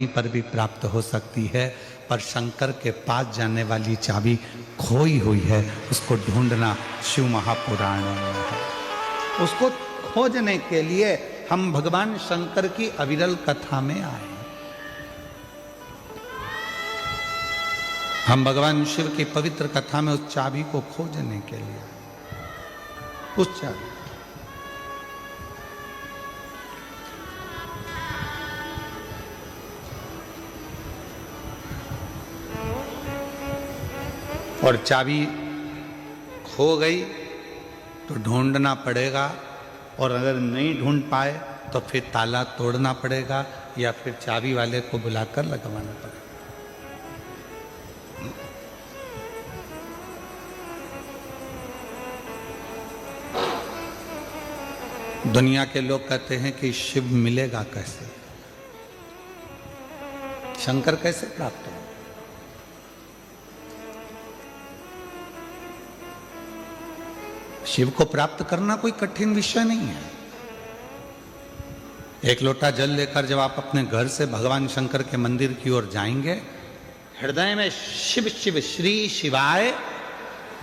पर भी प्राप्त हो सकती है, पर शंकर के पास जाने वाली चाबी खोई हुई है, उसको ढूंढना शिव महापुराण में है। उसको खोजने के लिए हम भगवान शंकर की अविरल कथा में आए। हम भगवान शिव की पवित्र कथा में उस चाबी को खोजने के लिए, उस चाबी और चाबी खो गई तो ढूंढना पड़ेगा, और अगर नहीं ढूंढ पाए तो फिर ताला तोड़ना पड़ेगा या फिर चाबी वाले को बुलाकर लगवाना पड़ेगा। दुनिया के लोग कहते हैं कि शिव मिलेगा कैसे, शंकर कैसे प्राप्त हो। शिव को प्राप्त करना कोई कठिन विषय नहीं है। एक लोटा जल लेकर जब आप अपने घर से भगवान शंकर के मंदिर की ओर जाएंगे, हृदय में शिव शिव श्री शिवाय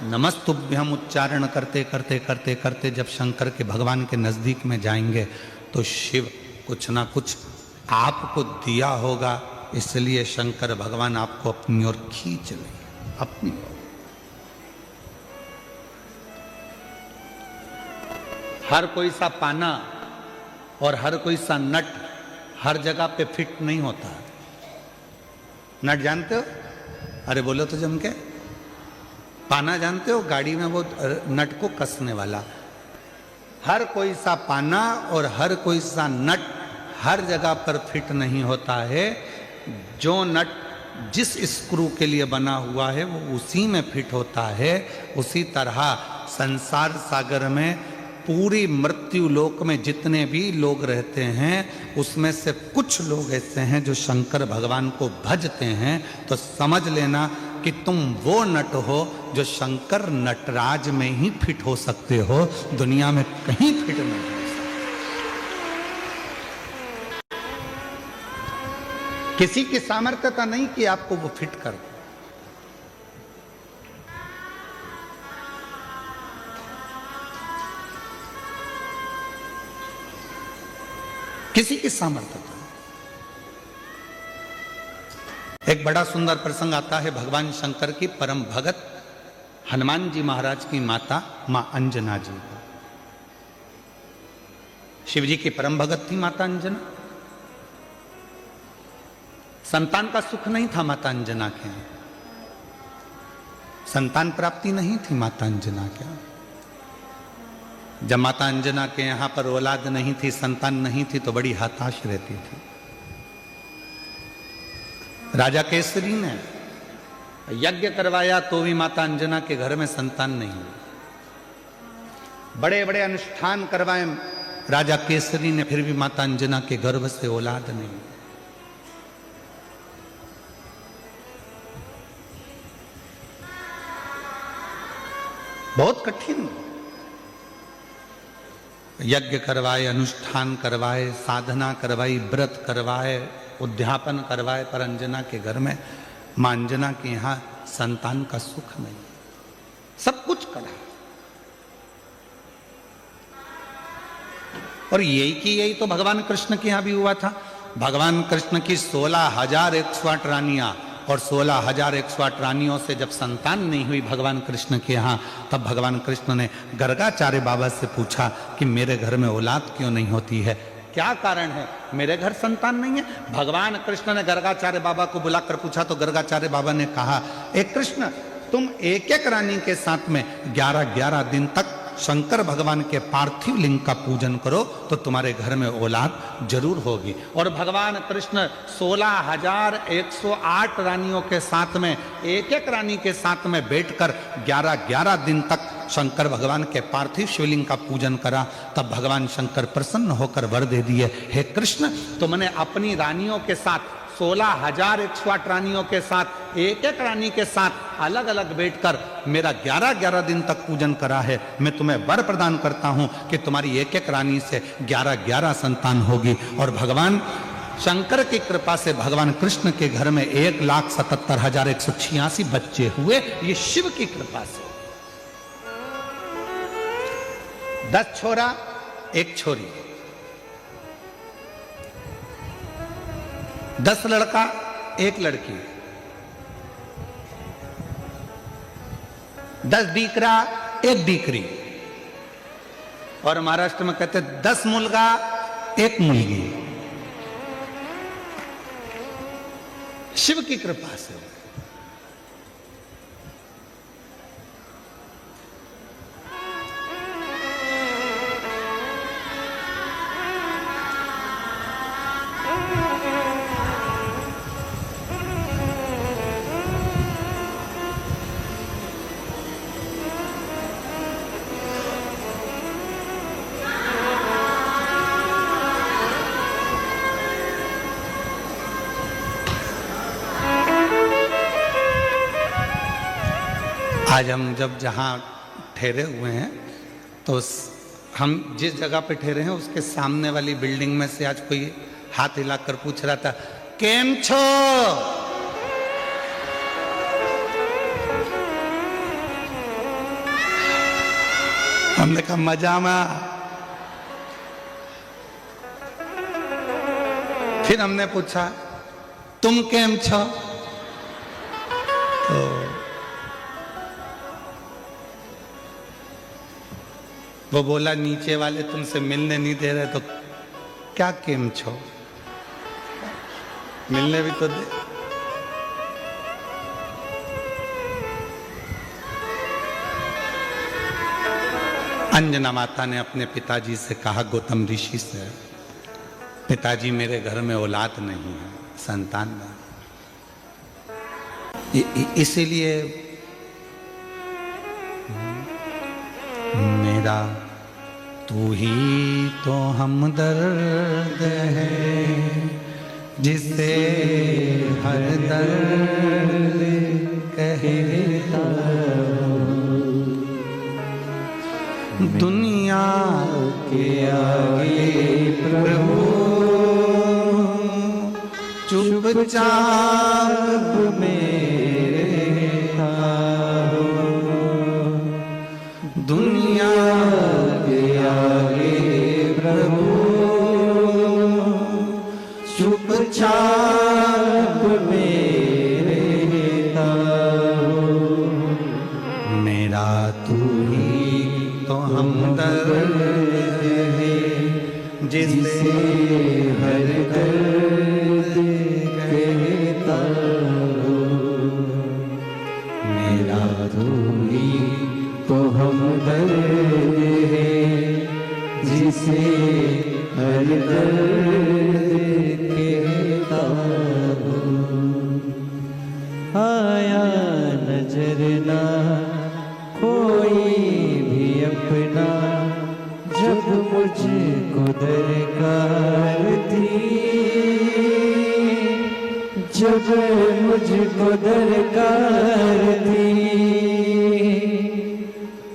नमस्तुभ्यम उच्चारण करते करते करते करते जब शंकर के भगवान के नजदीक में जाएंगे तो शिव कुछ ना कुछ आपको दिया होगा, इसलिए शंकर भगवान आपको अपनी ओर खींच लेंगे, अपनी ओर। हर कोई सा पाना और हर कोई सा नट हर जगह पे फिट नहीं होता। नट जानते हो? अरे बोलो तो जम के। पाना जानते हो? गाड़ी में वो नट को कसने वाला। हर कोई सा पाना और हर कोई सा नट हर जगह पर फिट नहीं होता है। जो नट जिस स्क्रू के लिए बना हुआ है वो उसी में फिट होता है। उसी तरह संसार सागर में पूरी मृत्यु लोक में जितने भी लोग रहते हैं उसमें से कुछ लोग ऐसे हैं जो शंकर भगवान को भजते हैं। तो समझ लेना कि तुम वो नट हो जो शंकर नटराज में ही फिट हो सकते हो, दुनिया में कहीं फिट नहीं हो सकते। किसी की सामर्थ्यता नहीं कि आपको वो फिट कर दे। किसी की सामर्थ्य। एक बड़ा सुंदर प्रसंग आता है भगवान शंकर की परम भगत हनुमान जी महाराज की माता मां अंजना जी। शिव जी की परम भगत थी माता अंजना। संतान का सुख नहीं था माता अंजना के, संतान प्राप्ति नहीं थी माता अंजना के। जब माता अंजना के यहां पर औलाद नहीं थी, संतान नहीं थी, तो बड़ी हताश रहती थी। राजा केसरी ने यज्ञ करवाया तो भी माता अंजना के घर में संतान नहीं हुई। बड़े बड़े अनुष्ठान करवाए राजा केसरी ने, फिर भी माता अंजना के गर्भ से औलाद नहीं। बहुत कठिन। यज्ञ करवाए, अनुष्ठान करवाए, साधना करवाई, व्रत करवाए, उद्यापन करवाए, पर अंजना के घर में मां अंजना के यहां संतान का सुख नहीं। सब कुछ करा और यही की यही तो भगवान कृष्ण के यहां भी हुआ था। भगवान कृष्ण की 16,108 रानियां, और 16,108 रानियों से जब संतान नहीं हुई भगवान कृष्ण के यहाँ, तब भगवान कृष्ण ने गर्गाचार्य बाबा से पूछा कि मेरे घर में औलाद क्यों नहीं होती है, क्या कारण है, मेरे घर संतान नहीं है। भगवान कृष्ण ने गर्गाचार्य बाबा को बुलाकर पूछा तो गर्गाचार्य बाबा ने कहा, एक कृष्ण तुम एक एक रानी के साथ में 11-11 दिन तक शंकर भगवान के पार्थिव लिंग का पूजन करो तो तुम्हारे घर में औलाद जरूर होगी। और भगवान कृष्ण 16,108 रानियों के साथ में एक एक रानी के साथ में बैठकर 11-11 दिन तक शंकर भगवान के पार्थिव शिवलिंग का पूजन करा। तब भगवान शंकर प्रसन्न होकर वर दे दिए, हे कृष्ण तुमने अपनी रानियों के साथ 16,108 रानियों के साथ एक एक रानी के साथ अलग अलग बैठकर मेरा 11-11 दिन तक पूजन करा है। मैं तुम्हें वर प्रदान करता हूं कि तुम्हारी एक एक रानी से 11-11 संतान होगी। और भगवान शंकर की कृपा से भगवान कृष्ण के घर में 1,77,186 बच्चे हुए, ये शिव की कृपा से। 10 छोरा 1 छोरी, 10 लड़का 1 लड़की, 10 डीकरा 1 डीकरी, और महाराष्ट्र में कहते 10 मुलगा 1 मुलगी। शिव की कृपा से। आज हम जब जहाँ ठहरे हुए हैं तो हम जिस जगह पे ठहरे हैं उसके सामने वाली बिल्डिंग में से आज कोई हाथ हिलाकर पूछ रहा था, केम छो? हमने कहा मजा में। फिर हमने पूछा तुम केम छो? तो वो बोला नीचे वाले तुमसे मिलने नहीं दे रहे, तो क्या केम छो? मिलने भी तो दे। अंजना माता ने अपने पिताजी से कहा, गौतम ऋषि से, पिताजी मेरे घर में औलाद नहीं है, संतान नहीं, इसीलिए मेरा तू ही तो हमदर्द है, जिसे हर दर्द कहता हूँ। दुनिया के आगे प्रभु चुपचाप मेरे हो। दुनिया के आगे प्रभु चुपचाप मेरे हो। मेरा तू ही तो हमदर्द है, जिसे हर दर्द कहता हूँ। मेरा तू ही तो हमदर्द है, जिसे हर दर्द कहता हूँ। आया नजर ना कोई भी अपना, जब मुझको दरकार थी, जब मुझको दरकार थी,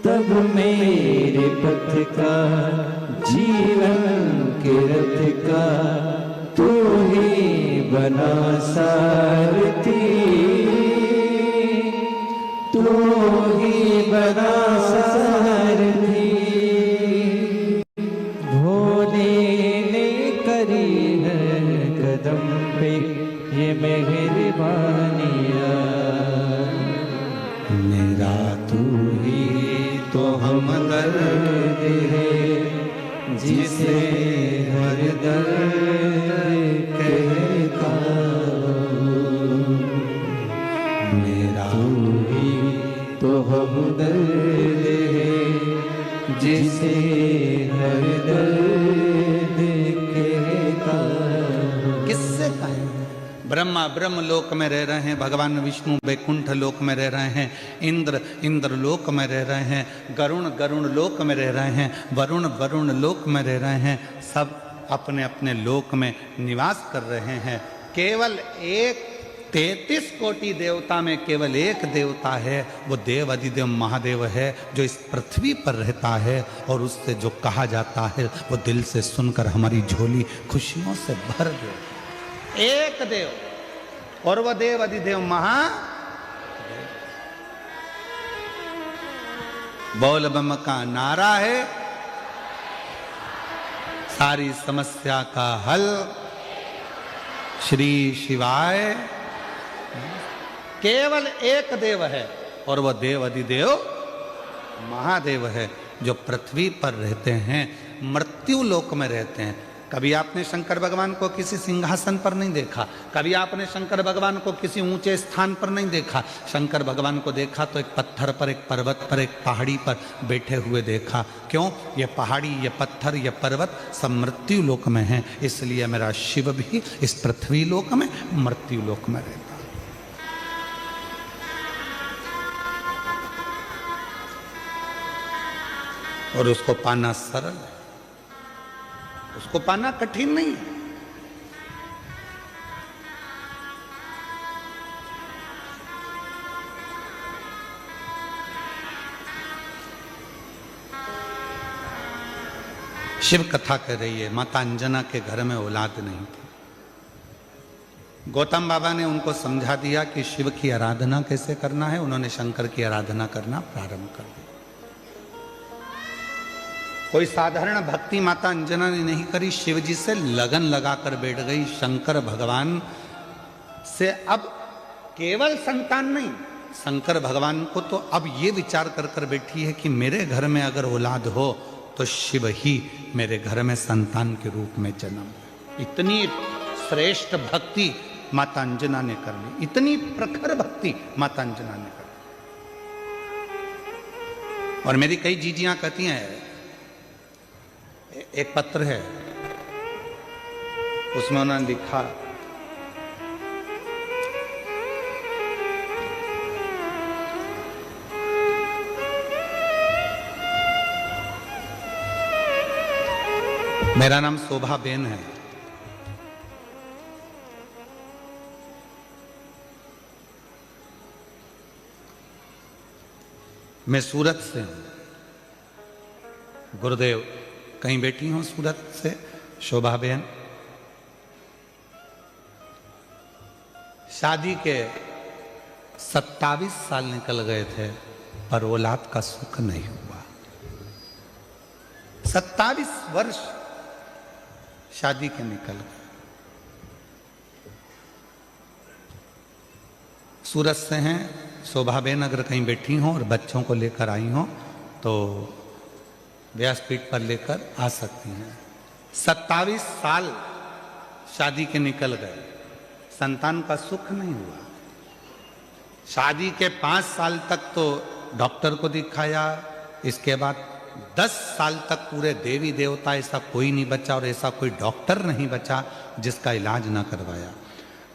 तब मेरे पथ का जीवन के रथ का तू ही बना सारथी, तू ही बना सारथी। भोले ने करी है कदम पे ये मेहरबानियाँ, मेरा तू ही तो हमदर्द है, जिसे हर दर्द कहता हूँ। मेरा तू ही तो हमदर्द है, जिसे हर दर्द कहता हूँ। किससे कहे? ब्रह्मा ब्रह्म लोक में रह रहे हैं, भगवान विष्णु वैकुंठ लोक में रह रहे हैं, इंद्र इंद्र लोक में रह रहे हैं, गरुण गरुण लोक में रह रहे हैं, वरुण वरुण लोक में रह रहे हैं। सब अपने अपने लोक में निवास कर रहे हैं। केवल एक 33 कोटि देवता में केवल एक देवता है, वो देव अधिदेव महादेव है, जो इस पृथ्वी पर रहता है, और उससे जो कहा जाता है वो दिल से सुनकर हमारी झोली खुशियों से भर दे। एक देव, और वह देव अधिदेव महा। बोल बम का नारा है, सारी समस्या का हल श्री शिवाय। केवल एक देव है और वह देव अधिदेव महादेव है, जो पृथ्वी पर रहते हैं, मृत्यु लोक में रहते हैं। कभी आपने शंकर भगवान को किसी सिंहासन पर नहीं देखा, कभी आपने शंकर भगवान को किसी ऊंचे स्थान पर नहीं देखा। शंकर भगवान को देखा तो एक पत्थर पर, एक पर्वत पर, एक पहाड़ी पर बैठे हुए देखा। क्यों? ये पहाड़ी, ये पत्थर, ये पर्वत सब मृत्यु लोक में हैं, इसलिए मेरा शिव भी इस पृथ्वी लोक में, मृत्यु लोक में रहता। और उसको पाना सरल है, उसको पाना कठिन नहीं है। शिव कथा कह रही है, माता अंजना के घर में औलाद नहीं थी। गौतम बाबा ने उनको समझा दिया कि शिव की आराधना कैसे करना है। उन्होंने शंकर की आराधना करना प्रारंभ कर दिया। कोई साधारण भक्ति माता अंजना ने नहीं करी, शिव जी से लगन लगाकर बैठ गई। शंकर भगवान से अब केवल संतान नहीं, शंकर भगवान को तो अब ये विचार कर कर बैठी है कि मेरे घर में अगर औलाद हो तो शिव ही मेरे घर में संतान के रूप में जन्म। इतनी श्रेष्ठ भक्ति माता अंजना ने कर ली, इतनी प्रखर भक्ति माता अंजना ने कर ली। और मेरी कई जीजियां कहती हैं, एक पत्र है उसमें उन्होंने लिखा, मेरा नाम शोभा बेन है, मैं सूरत से हूं। गुरुदेव कहीं बैठी हूं सूरत से, शोभा बेन। शादी के 27 साल निकल गए थे पर औलाद का सुख नहीं हुआ। 27 वर्ष शादी के निकल गए। सूरत से हैं शोभा बेन, अगर कहीं बैठी हों और बच्चों को लेकर आई हों तो व्यासपीठ पर लेकर आ सकती हैं। 27 साल शादी के निकल गए, संतान का सुख नहीं हुआ। शादी के 5 साल तक तो डॉक्टर को दिखाया, इसके बाद 10 साल तक पूरे देवी देवता ऐसा कोई नहीं बचा और ऐसा कोई डॉक्टर नहीं बचा जिसका इलाज ना करवाया।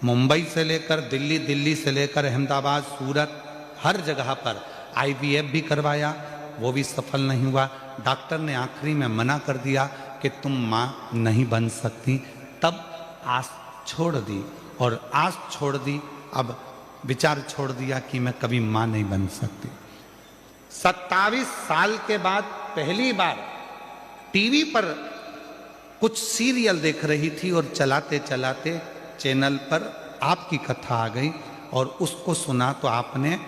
मुंबई से लेकर दिल्ली, दिल्ली से लेकर अहमदाबाद, सूरत, हर जगह पर IVF भी करवाया, वो भी सफल नहीं हुआ। डॉक्टर ने आखिरी में मना कर दिया कि तुम माँ नहीं बन सकती। तब आस छोड़ दी, और आस छोड़ दी, अब विचार छोड़ दिया कि मैं कभी माँ नहीं बन सकती। 27 साल के बाद पहली बार टीवी पर कुछ सीरियल देख रही थी और चलाते चलाते चैनल पर आपकी कथा आ गई और उसको सुना तो आपने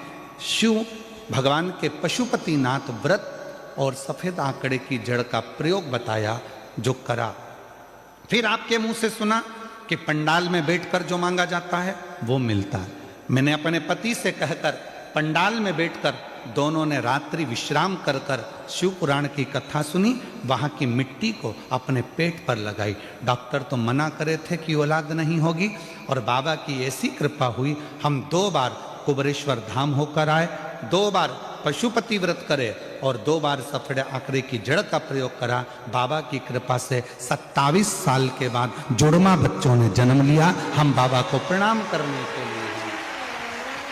शिव भगवान के पशुपतिनाथ व्रत और सफेद आंकड़े की जड़ का प्रयोग बताया, जो करा। फिर आपके मुंह से सुना कि पंडाल में बैठकर जो मांगा जाता है वो मिलता है। मैंने अपने पति से कहकर पंडाल में बैठकर दोनों ने रात्रि विश्राम कर कर शिव पुराण की कथा सुनी, वहाँ की मिट्टी को अपने पेट पर लगाई। डॉक्टर तो मना करे थे कि औलाद नहीं होगी, और बाबा की ऐसी कृपा हुई, हम 2 बार कुबरेश्वर धाम होकर आए, 2 बार पशुपति व्रत करे और 2 बार सफेद आंकड़े की जड़ का प्रयोग करा। बाबा की कृपा से 27 साल के बाद जुड़वा बच्चों ने जन्म लिया। हम बाबा को प्रणाम करने के लिए,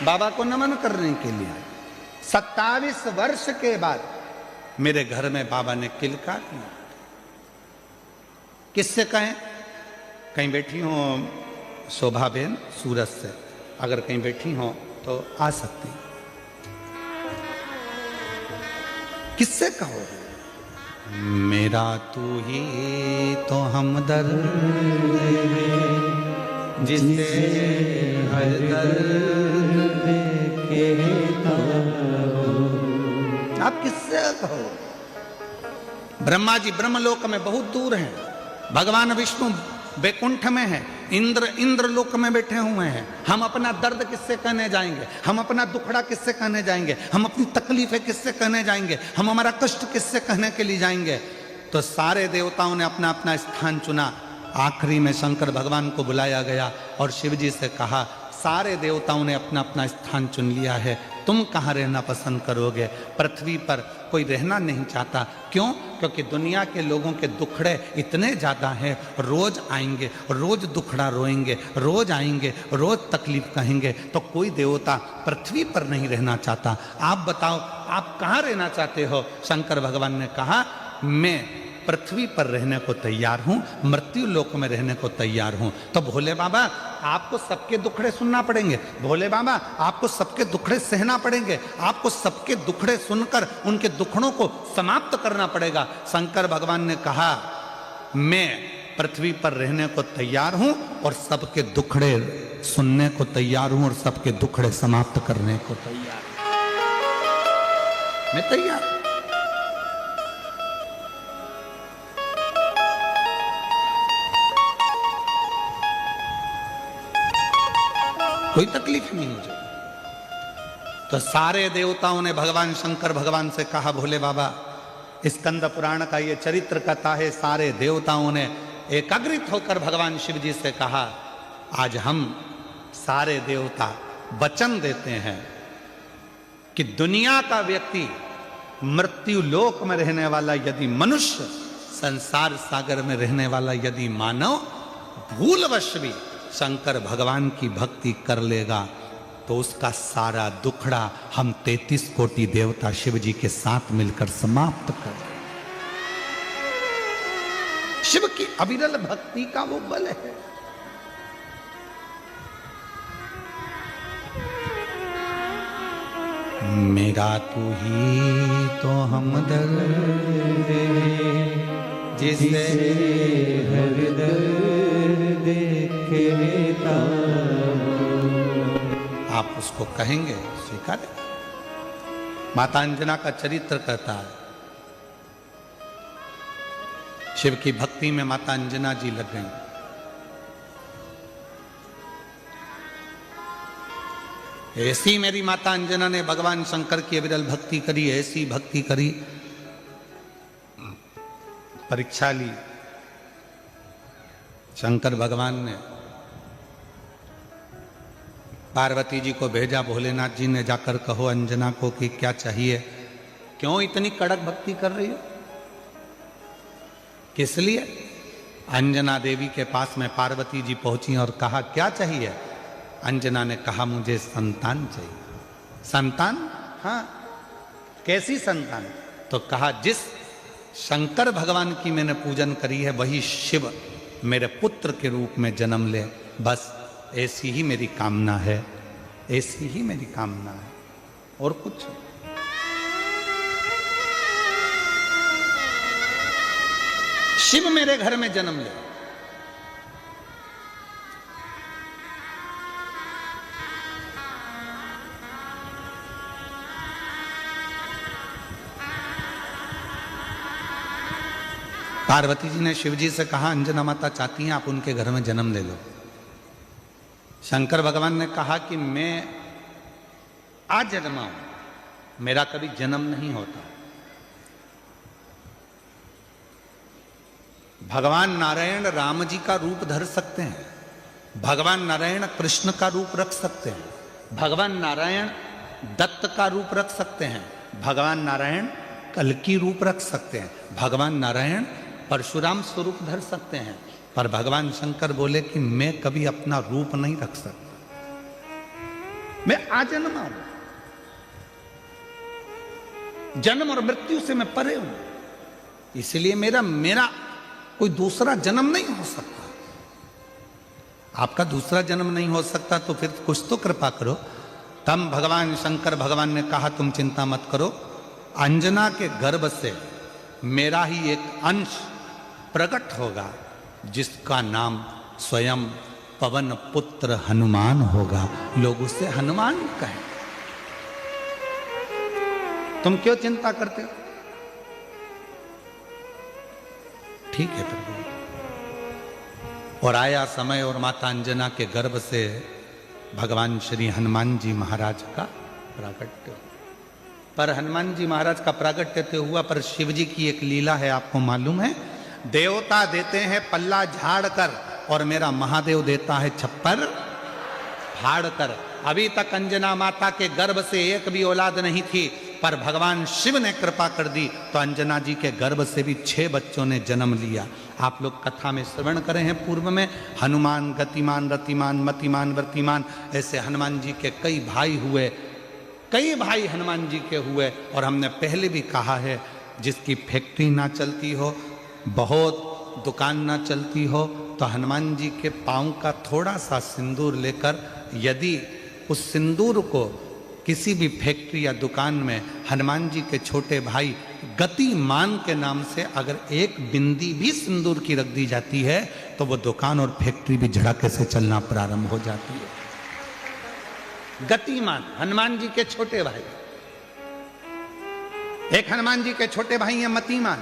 बाबा को नमन करने के लिए 27 वर्ष के बाद मेरे घर में बाबा ने किलकार किया। किससे कहें? कहीं बैठी हो शोभा बेन सूरत से, अगर कहीं बैठी हो तो आ सकती। किससे कहो? मेरा तू ही तो हमदर्द, जिसे हर दर्द कहता हूँ। आप किससे कहो? ब्रह्मा जी ब्रह्मलोक में बहुत दूर हैं, भगवान विष्णु वैकुंठ में है, इंद्र लोक में बैठे हुए हैं। हम अपना दर्द किससे कहने जाएंगे? हम अपना दुखड़ा किससे कहने जाएंगे? हम अपनी तकलीफें किससे कहने जाएंगे? हम हमारा कष्ट किससे कहने के लिए जाएंगे? तो सारे देवताओं ने अपना अपना स्थान चुना। आखिरी में शंकर भगवान को बुलाया गया और शिव जी से कहा, सारे देवताओं ने अपना अपना स्थान चुन लिया है, तुम कहाँ रहना पसंद करोगे? पृथ्वी पर कोई रहना नहीं चाहता। क्यों? क्योंकि दुनिया के लोगों के दुखड़े इतने ज़्यादा हैं, रोज आएंगे, रोज दुखड़ा रोएंगे, रोज आएंगे, रोज तकलीफ कहेंगे, तो कोई देवता पृथ्वी पर नहीं रहना चाहता। आप बताओ, आप कहाँ रहना चाहते हो? शंकर भगवान ने कहा, मैं पृथ्वी पर रहने को तैयार हूं, मृत्यु लोक में रहने को तैयार हूं। तो भोले बाबा, आपको सबके दुखड़े सुनना पड़ेंगे। भोले बाबा, आपको सबके दुखड़े सहना पड़ेंगे। आपको सबके दुखड़े सुनकर उनके दुखड़ों को समाप्त करना पड़ेगा। शंकर भगवान ने कहा, मैं पृथ्वी पर रहने को तैयार हूं और सबके दुखड़े सुनने को तैयार हूं और सबके दुखड़े समाप्त करने को तैयार हूं। मैं तैयार हूं। कोई तकलीफ नहीं मुझे। तो सारे देवताओं ने भगवान शंकर भगवान से कहा, भोले बाबा, स्कंद पुराण का ये चरित्र कथा है। सारे देवताओं ने एकाग्रित होकर भगवान शिव जी से कहा, आज हम सारे देवता वचन देते हैं कि दुनिया का व्यक्ति, मृत्यु लोक में रहने वाला यदि मनुष्य, संसार सागर में रहने वाला यदि मानव भूलवश भी शंकर भगवान की भक्ति कर लेगा तो उसका सारा दुखड़ा हम 33 कोटि देवता शिव जी के साथ मिलकर समाप्त कर दें। शिव की अविरल भक्ति का वो बल है। मेरा तू ही तो हमदर्द है, जिसे हर दर्द कहता हूं। आप उसको कहेंगे, स्वीकारें। माता अंजना का चरित्र कहता है, शिव की भक्ति में माता अंजना जी लग गई। ऐसी मेरी माता अंजना ने भगवान शंकर की अविरल भक्ति करी, ऐसी भक्ति करी, परीक्षा ली। शंकर भगवान ने पार्वती जी को भेजा, भोलेनाथ जी ने जाकर कहो अंजना को कि क्या चाहिए, क्यों इतनी कड़क भक्ति कर रही हो, किस लिए? अंजना देवी के पास में पार्वती जी पहुंची और कहा, क्या चाहिए? अंजना ने कहा, मुझे संतान चाहिए। संतान? हाँ। कैसी संतान? तो कहा, जिस शंकर भगवान की मैंने पूजन करी है वही शिव मेरे पुत्र के रूप में जन्म ले, बस ऐसी ही मेरी कामना है, ऐसी ही मेरी कामना है, और कुछ। शिव मेरे घर में जन्म ले। पार्वती जी ने शिव जी से कहा, अंजना माता चाहती हैं आप उनके घर में जन्म ले लो। शंकर भगवान ने कहा कि मैं आज जन्मा हूं, मेरा कभी जन्म नहीं होता। भगवान नारायण राम जी का रूप धर सकते हैं, भगवान नारायण कृष्ण का रूप रख सकते हैं, भगवान नारायण दत्त का रूप रख सकते हैं, भगवान नारायण कल्कि रूप रख सकते हैं, भगवान नारायण परशुराम स्वरूप धर सकते हैं, पर भगवान शंकर बोले कि मैं कभी अपना रूप नहीं रख सकता, मैं आजन्मा हूं, जन्म और मृत्यु से मैं परे हूं, इसलिए मेरा कोई दूसरा जन्म नहीं हो सकता। आपका दूसरा जन्म नहीं हो सकता तो फिर कुछ तो कृपा करो। तब भगवान शंकर भगवान ने कहा, तुम चिंता मत करो, अंजना के गर्भ से मेरा ही एक अंश प्रकट होगा जिसका नाम स्वयं पवन पुत्र हनुमान होगा, लोग उससे हनुमान कहें। तुम क्यों चिंता करते हो? ठीक है प्रभु। और आया समय और माता अंजना के गर्भ से भगवान श्री हनुमान जी महाराज का प्राकट्य। पर हनुमान जी महाराज का प्राकट्य तो हुआ, पर शिव जी की एक लीला है, आपको मालूम है? देवता देते हैं पल्ला झाड़ कर और मेरा महादेव देता है छप्पर फाड़ कर। अभी तक अंजना माता के गर्भ से एक भी औलाद नहीं थी, पर भगवान शिव ने कृपा कर दी तो अंजना जी के गर्भ से भी 6 बच्चों ने जन्म लिया। आप लोग कथा में श्रवण करे हैं पूर्व में, हनुमान गतिमान रतिमान मतिमान वर्तिमान, ऐसे हनुमान जी के कई भाई हुए, कई भाई हनुमान जी के हुए। और हमने पहले भी कहा है, जिसकी फैक्ट्री ना चलती हो, बहुत दुकान ना चलती हो, तो हनुमान जी के पाँव का थोड़ा सा सिंदूर लेकर, यदि उस सिंदूर को किसी भी फैक्ट्री या दुकान में हनुमान जी के छोटे भाई गतिमान के नाम से अगर एक बिंदी भी सिंदूर की रख दी जाती है, तो वो दुकान और फैक्ट्री भी झड़के से चलना प्रारंभ हो जाती है। गतिमान हनुमान जी के छोटे भाई, एक हनुमान जी के छोटे भाई हैं मतिमान।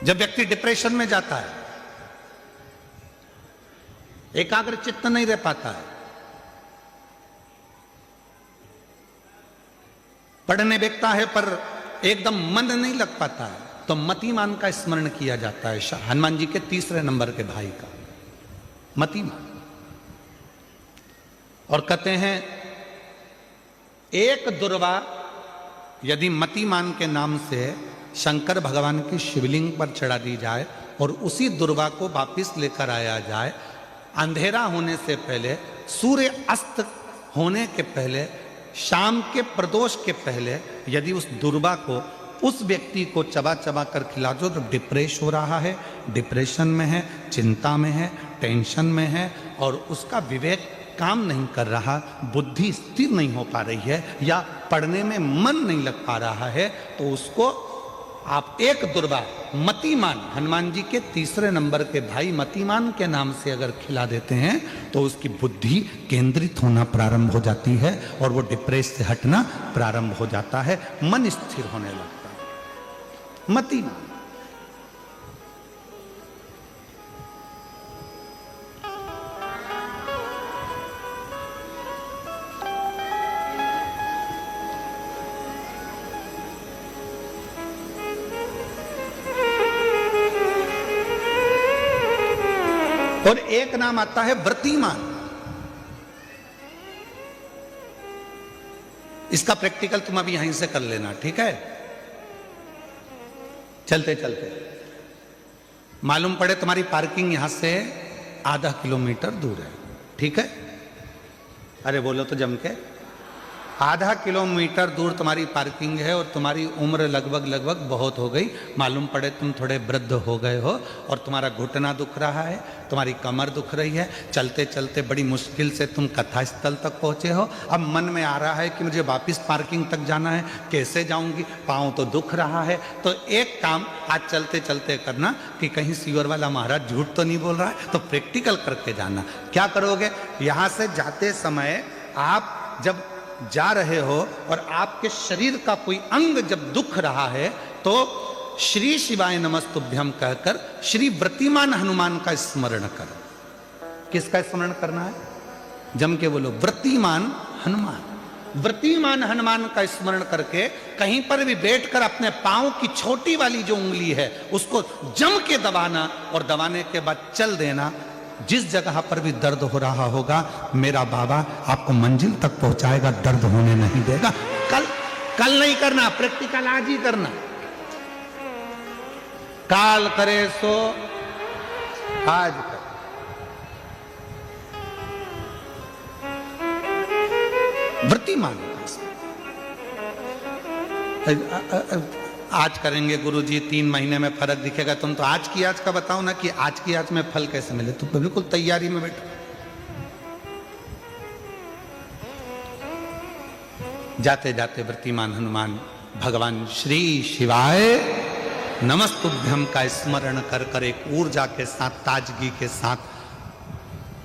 जब व्यक्ति डिप्रेशन में जाता है, एकाग्र चित्त नहीं रह पाता है, पढ़ने बैठता है पर एकदम मन नहीं लग पाता है, तो मतिमान का स्मरण किया जाता है, हनुमान जी के तीसरे नंबर के भाई का, मतिमान। और कहते हैं एक दुर्वा यदि मतिमान के नाम से शंकर भगवान की शिवलिंग पर चढ़ा दी जाए और उसी दुर्वा को वापिस लेकर आया जाए, अंधेरा होने से पहले, सूर्य अस्त होने के पहले, शाम के प्रदोष के पहले, यदि उस दुर्वा को उस व्यक्ति को चबा चबा कर खिला दो, तो डिप्रेस हो रहा है, डिप्रेशन में है, चिंता में है, टेंशन में है, और उसका विवेक काम नहीं कर रहा, बुद्धि स्थिर नहीं हो पा रही है, या पढ़ने में मन नहीं लग पा रहा है, तो उसको आप एक दुर्वा मतिमान, हनुमान जी के तीसरे नंबर के भाई मतिमान के नाम से अगर खिला देते हैं, तो उसकी बुद्धि केंद्रित होना प्रारंभ हो जाती है और वो डिप्रेस से हटना प्रारंभ हो जाता है, मन स्थिर होने लगता है। मतिमान। और एक नाम आता है व्रतिमान। इसका प्रैक्टिकल तुम अभी यहीं से कर लेना, ठीक है? चलते चलते मालूम पड़े तुम्हारी पार्किंग यहां से आधा किलोमीटर दूर है, ठीक है? अरे बोलो तो जम के, आधा किलोमीटर दूर तुम्हारी पार्किंग है और तुम्हारी उम्र लगभग बहुत हो गई, मालूम पड़े तुम थोड़े वृद्ध हो गए हो और तुम्हारा घुटना दुख रहा है, तुम्हारी कमर दुख रही है, चलते चलते बड़ी मुश्किल से तुम कथा स्थल तक पहुंचे हो, अब मन में आ रहा है कि मुझे वापस पार्किंग तक जाना है, कैसे जाऊंगी, पाँव तो दुख रहा है। तो एक काम आज चलते चलते करना कि कहीं सीवर वाला महाराज झूठ तो नहीं बोल रहा है, तो प्रैक्टिकल करके जाना। क्या करोगे? यहाँ से जाते समय आप जब जा रहे हो और आपके शरीर का कोई अंग जब दुख रहा है, तो श्री शिवाय नमस्तुभ्यम कहकर श्री व्रतिमान हनुमान का स्मरण करो। किसका स्मरण करना है? जम के बोलो, व्रतिमान हनुमान। व्रतिमान हनुमान का स्मरण करके कहीं पर भी बैठकर अपने पांव की छोटी वाली जो उंगली है उसको जम के दबाना, और दबाने के बाद चल देना। जिस जगह पर भी दर्द हो रहा होगा, मेरा बाबा आपको मंजिल तक पहुंचाएगा, दर्द होने नहीं देगा। कल नहीं करना, प्रैक्टिकल आज ही करना। काल करे सो आज कर। व्रतिमान आज करेंगे गुरुजी, 3 महीने में फर्क दिखेगा। तुम तो आज की आज का बताओ ना कि आज की आज में फल कैसे मिले। तुम तो बिल्कुल तैयारी में बैठो। जाते जाते व्रतिमान हनुमान भगवान श्री शिवाय नमस्तुभ्यम का स्मरण कर कर एक ऊर्जा के साथ, ताजगी के साथ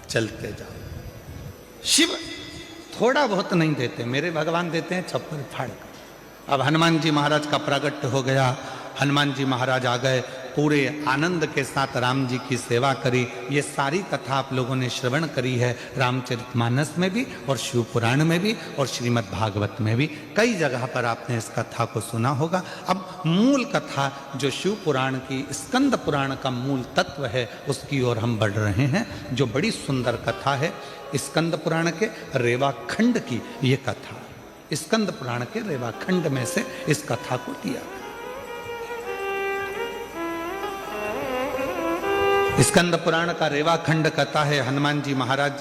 चलते जाओ। शिव थोड़ा बहुत नहीं देते, मेरे भगवान देते हैं छप्पर फाड़ कर। अब हनुमान जी महाराज का प्रागट्य हो गया, हनुमान जी महाराज आ गए, पूरे आनंद के साथ राम जी की सेवा करी। ये सारी कथा आप लोगों ने श्रवण करी है, रामचरितमानस में भी और शिव पुराण में भी और श्रीमद् भागवत में भी, कई जगह पर आपने इस कथा को सुना होगा। अब मूल कथा जो शिव पुराण की, स्कंद पुराण का मूल तत्व है, उसकी ओर हम बढ़ रहे हैं, जो बड़ी सुंदर कथा है स्कंद पुराण के रेवा खंड की। ये कथा स्कंद पुराण के रेवा खंड में से इस कथा को लिया। स्कंद पुराण का रेवा खंड कथा है, हनुमान जी महाराज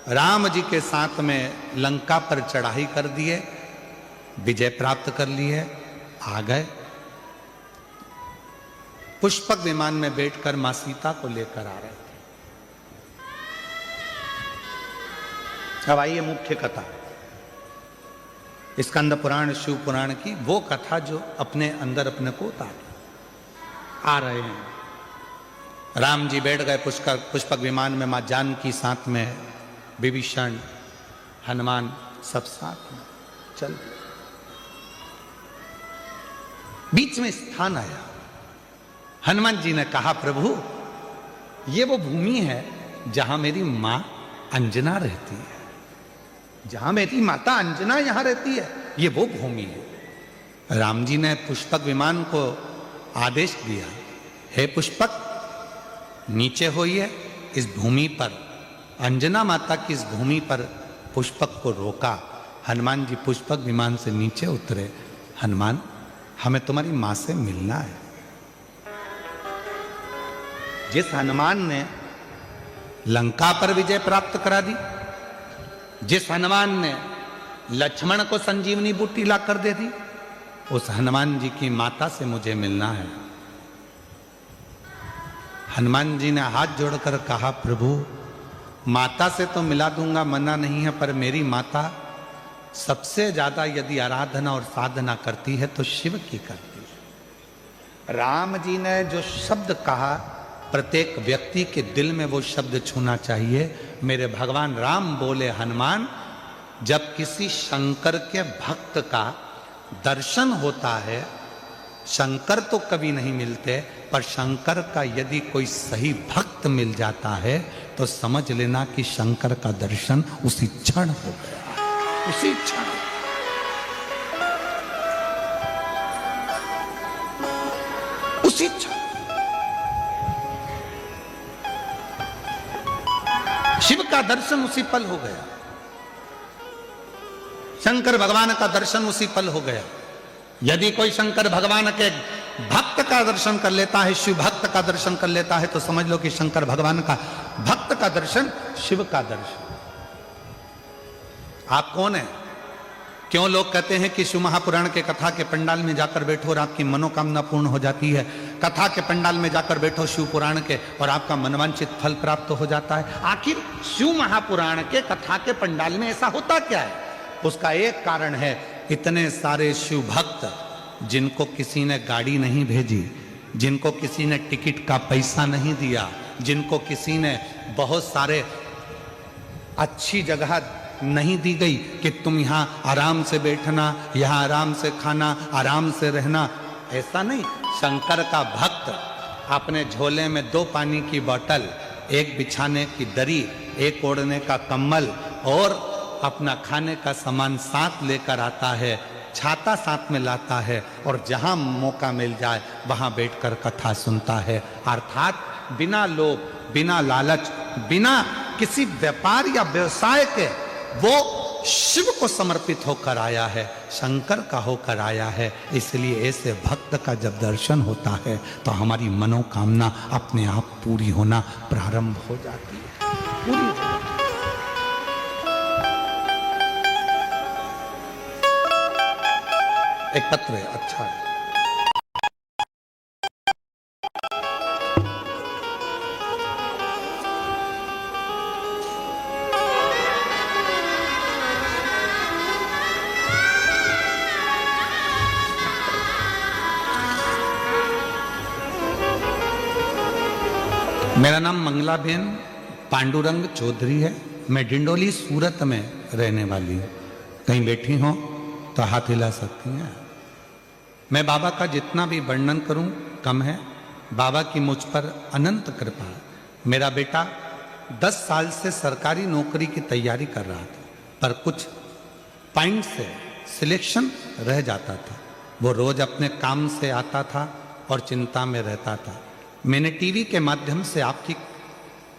राम जी के साथ में लंका पर चढ़ाई कर दिए, विजय प्राप्त कर लिए, आ गए। पुष्पक विमान में बैठकर मां सीता को लेकर आ रहे थे। अब आइए मुख्य कथा, स्कंद पुराण शिव पुराण की वो कथा जो अपने अंदर अपने को उतार आ रहे हैं। राम जी बैठ गए पुष्पक विमान में, मां जानकी साथ में, विभीषण, हनुमान सब साथ में चल। बीच में स्थान आया, हनुमान जी ने कहा प्रभु ये वो भूमि है जहां मेरी मां अंजना रहती है, जहां मेरी माता अंजना यहां रहती है, ये वो भूमि है। राम जी ने पुष्पक विमान को आदेश दिया, हे पुष्पक नीचे होइए, इस भूमि पर, अंजना माता की इस भूमि पर पुष्पक को रोका। हनुमान जी पुष्पक विमान से नीचे उतरे, हनुमान हमें तुम्हारी मां से मिलना है। जिस हनुमान ने लंका पर विजय प्राप्त करा दी, जिस हनुमान ने लक्ष्मण को संजीवनी बूटी ला कर दे दी, उस हनुमान जी की माता से मुझे मिलना है। हनुमान जी ने हाथ जोड़कर कहा प्रभु माता से तो मिला दूंगा, मना नहीं है, पर मेरी माता सबसे ज्यादा यदि आराधना और साधना करती है तो शिव की करती है। राम जी ने जो शब्द कहा, प्रत्येक व्यक्ति के दिल में वो शब्द छूना चाहिए। मेरे भगवान राम बोले, हनुमान जब किसी शंकर के भक्त का दर्शन होता है, शंकर तो कभी नहीं मिलते, पर शंकर का यदि कोई सही भक्त मिल जाता है तो समझ लेना कि शंकर का दर्शन उसी क्षण हो गया, उसी क्षण। उसी क्षण शिव का दर्शन उसी पल हो गया, शंकर भगवान का दर्शन उसी पल हो गया। यदि कोई शंकर भगवान के भक्त का दर्शन कर लेता है, शिव भक्त का दर्शन कर लेता है, तो समझ लो कि शंकर भगवान का भक्त का दर्शन, शिव का दर्शन। आप कौन है? क्यों लोग कहते हैं कि शिव महापुराण के कथा के पंडाल में जाकर बैठो और आपकी मनोकामना पूर्ण हो जाती है, कथा के पंडाल में जाकर बैठो शिव पुराण के और आपका मनवांछित फल प्राप्त हो जाता है। आखिर शिव महापुराण के कथा के पंडाल में ऐसा होता क्या है? उसका एक कारण है, इतने सारे शिव भक्त जिनको किसी ने गाड़ी नहीं भेजी, जिनको किसी ने टिकट का पैसा नहीं दिया, जिनको किसी ने बहुत सारे अच्छी जगह नहीं दी गई कि तुम यहाँ आराम से बैठना, यहाँ आराम से खाना, आराम से रहना, ऐसा नहीं। शंकर का भक्त अपने झोले में 2 पानी की बोतल, एक बिछाने की दरी, एक ओढ़ने का कंबल और अपना खाने का सामान साथ लेकर आता है, छाता साथ में लाता है और जहां मौका मिल जाए वहां बैठकर कथा सुनता है। अर्थात बिना लोभ, बिना लालच, बिना किसी व्यापार या व्यवसाय के वो शिव को समर्पित होकर आया है, शंकर का होकर आया है। इसलिए ऐसे भक्त का जब दर्शन होता है तो हमारी मनोकामना अपने आप पूरी होना प्रारंभ हो जाती है, पूरी। एक पत्र है, अच्छा है। मेरा नाम मंगलाबेन पांडुरंग चौधरी है। मैं डिंडोली सूरत में रहने वाली हूँ। कहीं बैठी हो तो हाथ हिला सकती हैं। मैं बाबा का जितना भी वर्णन करूं कम है। बाबा की मुझ पर अनंत कृपा है। मेरा बेटा 10 साल से सरकारी नौकरी की तैयारी कर रहा था, पर कुछ पॉइंट से सिलेक्शन रह जाता था। वो रोज अपने काम से आता था और चिंता में रहता था। मैंने टीवी के माध्यम से आपकी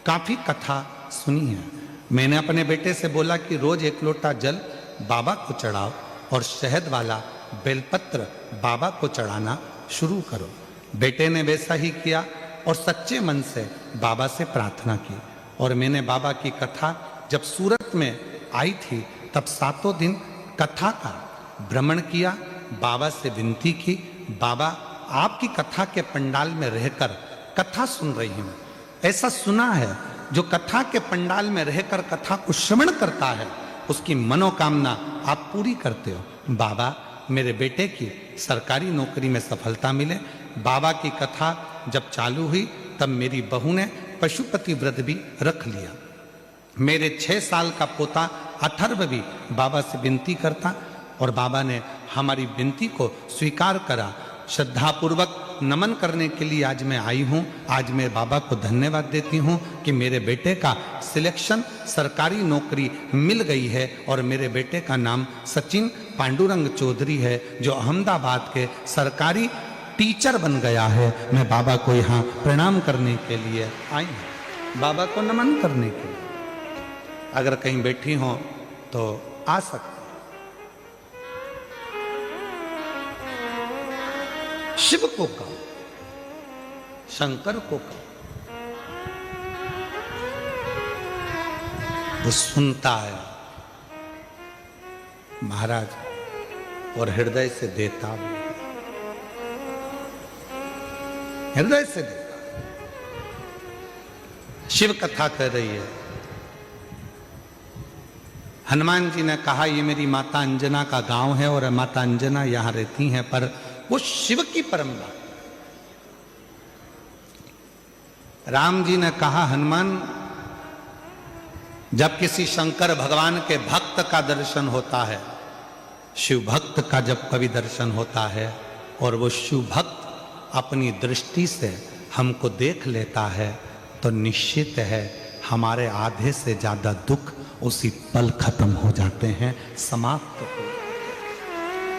काफी कथा सुनी है। मैंने अपने बेटे से बोला कि रोज 1 लोटा जल बाबा को चढ़ाओ और शहद वाला बेलपत्र बाबा को चढ़ाना शुरू करो। बेटे ने वैसा ही किया और सच्चे मन से बाबा से प्रार्थना की। और मैंने बाबा की कथा जब सूरत में आई थी तब 7 दिन कथा का भ्रमण किया। बाबा से विनती की, बाबा आपकी कथा के पंडाल में रहकर कथा सुन रही हूं। ऐसा सुना है जो कथा के पंडाल में रहकर कथा को श्रवण करता है उसकी मनोकामना आप पूरी करते हो। बाबा मेरे बेटे की सरकारी नौकरी में सफलता मिले। बाबा की कथा जब चालू हुई तब मेरी बहू ने पशुपति व्रत भी रख लिया। मेरे 6 साल का पोता अथर्व भी बाबा से विनती करता और बाबा ने हमारी विनती को स्वीकार करा। श्रद्धापूर्वक नमन करने के लिए आज मैं आई हूँ। आज मैं बाबा को धन्यवाद देती हूँ कि मेरे बेटे का सिलेक्शन सरकारी नौकरी मिल गई है और मेरे बेटे का नाम सचिन पांडुरंग चौधरी है, जो अहमदाबाद के सरकारी टीचर बन गया है। मैं बाबा को यहाँ प्रणाम करने के लिए आई हूँ, बाबा को नमन करने के लिए। अगर कहीं बैठी हो तो आ सकते। शिव को कहो, शंकर को कहो, वो सुनता है महाराज और हृदय से देता भी, हृदय से देता। शिव कथा कर रही है। हनुमान जी ने कहा ये मेरी माता अंजना का गांव है और माता अंजना यहां रहती हैं, पर वो शिव की परंपरा। राम जी ने कहा हनुमान जब किसी शंकर भगवान के भक्त का दर्शन होता है, शिव भक्त का जब कभी दर्शन होता है और वो शिव भक्त अपनी दृष्टि से हमको देख लेता है तो निश्चित है हमारे आधे से ज्यादा दुख उसी पल खत्म हो जाते हैं, समाप्त हो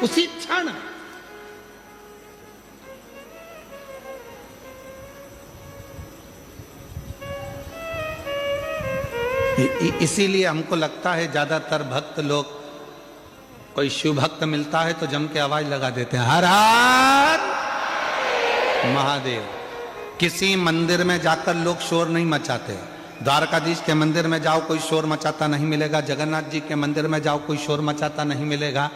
उसी क्षण। इसीलिए हमको लगता है ज्यादातर भक्त लोग, कोई शिव भक्त मिलता है तो जम के आवाज लगा देते हैं हर हर महादेव। किसी मंदिर में जाकर लोग शोर नहीं मचाते। द्वारकाधीश के मंदिर में जाओ कोई शोर मचाता नहीं मिलेगा, जगन्नाथ जी के मंदिर में जाओ कोई शोर मचाता नहीं मिलेगा।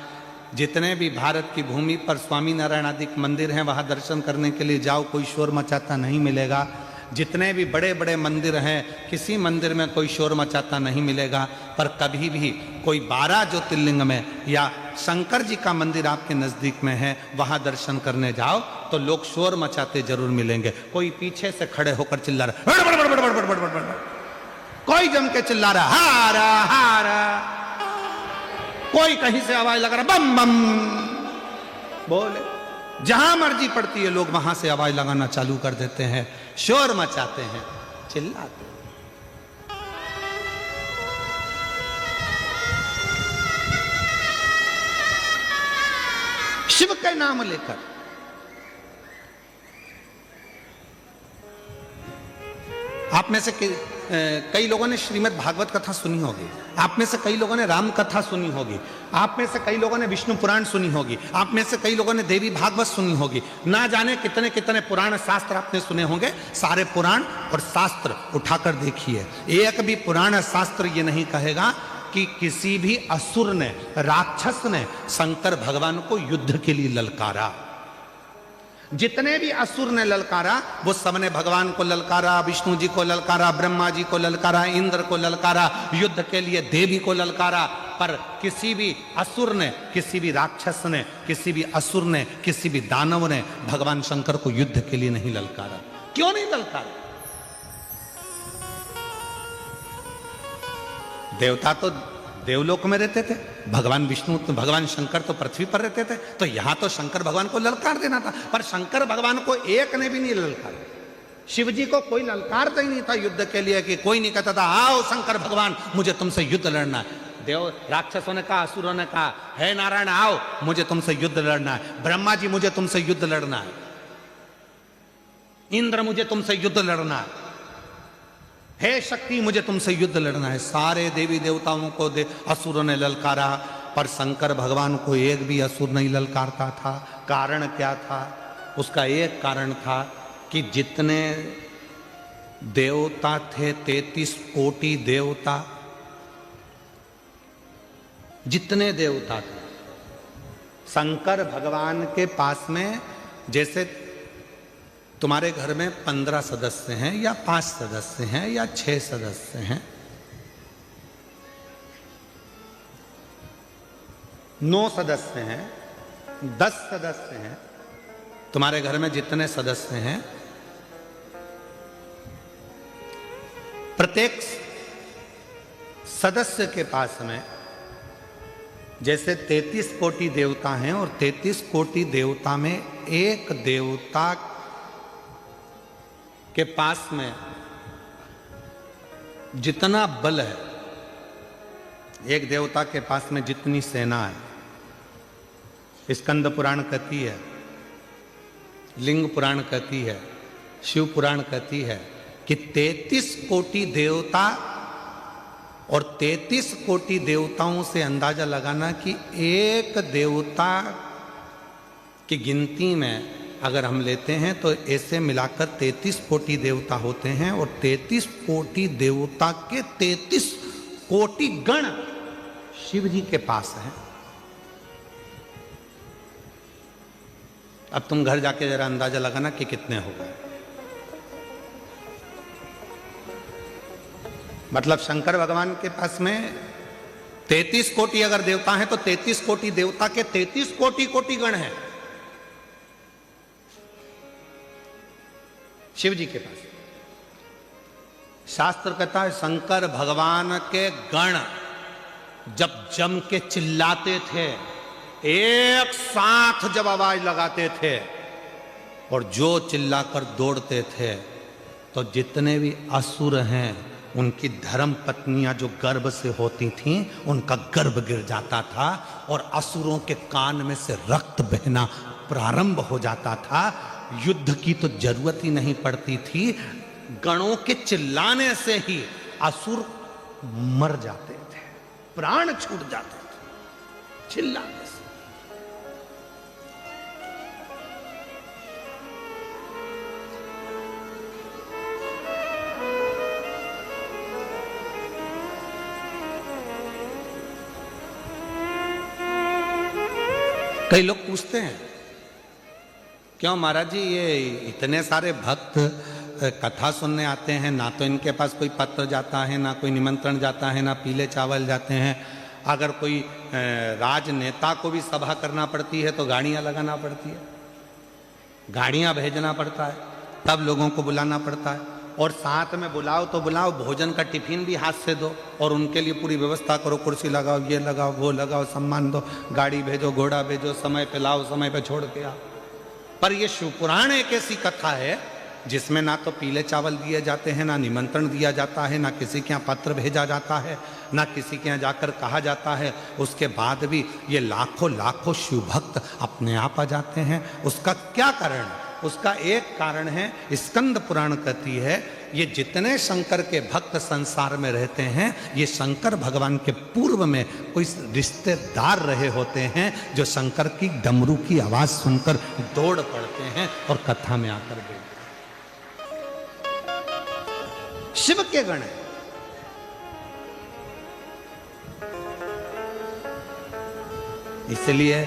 जितने भी भारत की भूमि पर स्वामी नारायण आदि मंदिर हैं वहां दर्शन करने के लिए जाओ कोई शोर मचाता नहीं मिलेगा। जितने भी बड़े बड़े मंदिर हैं किसी मंदिर में कोई शोर मचाता नहीं मिलेगा। पर कभी भी कोई 12 ज्योतिर्लिंग में या शंकर जी का मंदिर आपके नजदीक में है वहां दर्शन करने जाओ तो लोग शोर मचाते जरूर मिलेंगे। कोई पीछे से खड़े होकर चिल्ला रहा, कोई जम के चिल्ला रहा हारा हारा, कोई कहीं से आवाज लगा रहा बम बम बोले। जहां मर्जी पड़ती है लोग वहां से आवाज लगाना चालू कर देते हैं, शोर मचाते हैं, चिल्लाते हैं। शिव का नाम लेकर आप में से कई लोगों ने श्रीमद् भागवत कथा सुनी होगी, आप में से कई लोगों ने राम कथा सुनी होगी, आप में से कई लोगों ने विष्णु पुराण सुनी होगी, आप में से कई लोगों ने देवी भागवत सुनी होगी। ना जाने कितने कितने पुराण शास्त्र आपने सुने होंगे। सारे पुराण और शास्त्र उठाकर देखिए, एक भी पुराण शास्त्र ये नहीं कहेगा कि किसी भी असुर ने, राक्षस ने शंकर भगवान को युद्ध के लिए ललकारा। जितने भी असुर ने ललकारा वो सबने भगवान को ललकारा, विष्णु जी को ललकारा, ब्रह्मा जी को ललकारा, इंद्र को ललकारा, युद्ध के लिए देवी को ललकारा। पर किसी भी असुर ने, किसी भी राक्षस ने, किसी भी असुर ने, किसी भी दानव ने भगवान शंकर को युद्ध के लिए नहीं ललकारा। क्यों नहीं ललकारा? देवता तो देवलोक में रहते थे, भगवान विष्णु तो भगवान शंकर तो पृथ्वी पर रहते थे, तो यहां तो शंकर भगवान को ललकार देना था, पर शंकर भगवान को एक ने भी नहीं ललकारा। शिव जी को कोई ललकारता ही नहीं था युद्ध के लिए, कि कोई नहीं कहता था आओ शंकर भगवान मुझे तुमसे युद्ध लड़ना है। देव राक्षसों ने कहा, असुरों ने कहा, हे नारायण आओ मुझे तुमसे युद्ध लड़ना है, ब्रह्मा जी मुझे तुमसे युद्ध लड़ना है, इंद्र मुझे तुमसे युद्ध लड़ना है, हे शक्ति मुझे तुमसे युद्ध लड़ना है। सारे देवी देवताओं को असुरों ने ललकारा, पर शंकर भगवान को एक भी असुर नहीं ललकारता था। कारण क्या था? उसका एक कारण था कि जितने देवता थे, 33 कोटि देवता, जितने देवता थे शंकर भगवान के पास में, जैसे तुम्हारे घर में 15 सदस्य हैं या 5 सदस्य हैं या 6 सदस्य हैं, 9 सदस्य हैं, 10 सदस्य हैं, तुम्हारे घर में जितने सदस्य हैं, प्रत्येक सदस्य के पास में जैसे 33 कोटि देवता हैं, और 33 कोटि देवता में एक देवता के पास में जितना बल है, एक देवता के पास में जितनी सेना है, स्कंद पुराण कहती है, लिंग पुराण कहती है, शिव पुराण कहती है कि 33 कोटि देवता, और 33 कोटि देवताओं से अंदाजा लगाना कि एक देवता की गिनती में अगर हम लेते हैं तो ऐसे मिलाकर 33 कोटि देवता होते हैं, और 33 कोटि देवता के 33 कोटि गण शिव जी के पास हैं। अब तुम घर जाके जरा अंदाजा लगाना कि कितने हो गए। मतलब शंकर भगवान के पास में 33 कोटि अगर देवता हैं तो 33 कोटि देवता के 33 कोटि कोटि गण हैं शिव जी के पास। शास्त्र कहता है शंकर भगवान के गण जब जम के चिल्लाते थे, एक साथ जब आवाज लगाते थे और जो चिल्लाकर दौड़ते थे, तो जितने भी असुर हैं उनकी धर्म पत्नियां जो गर्भ से होती थीं उनका गर्भ गिर जाता था, और असुरों के कान में से रक्त बहना प्रारंभ हो जाता था। युद्ध की तो जरूरत ही नहीं पड़ती थी, गणों के चिल्लाने से ही असुर मर जाते थे, प्राण छूट जाते थे चिल्लाने से। कई लोग पूछते हैं क्यों महाराज जी ये इतने सारे भक्त कथा सुनने आते हैं, ना तो इनके पास कोई पत्र जाता है, ना कोई निमंत्रण जाता है, ना पीले चावल जाते हैं। अगर कोई राजनेता को भी सभा करना पड़ती है तो गाड़ियां लगाना पड़ती है, गाड़ियां भेजना पड़ता है, तब लोगों को बुलाना पड़ता है। और साथ में बुलाओ तो बुलाओ, भोजन का टिफिन भी हाथ से दो और उनके लिए पूरी व्यवस्था करो, कुर्सी लगाओ, ये लगाओ, वो लगाओ, सम्मान दो, गाड़ी भेजो, घोड़ा भेजो, समय पे लाओ, समय पे छोड़ के आओ। पर ये शिव पुराण एक ऐसी कथा है जिसमें ना तो पीले चावल दिए जाते हैं, ना निमंत्रण दिया जाता है, ना किसी के यहाँ पत्र भेजा जाता है, ना किसी के यहाँ जाकर कहा जाता है। उसके बाद भी ये लाखों लाखों शिव भक्त अपने आप आ जाते हैं। उसका क्या कारण? उसका एक कारण है, स्कंद पुराण कहती है, ये जितने शंकर के भक्त संसार में रहते हैं ये शंकर भगवान के पूर्व में कोई रिश्तेदार रहे होते हैं जो शंकर की डमरू की आवाज सुनकर दौड़ पड़ते हैं और कथा में आकर बैठते हैं। शिव के गण है। इसलिए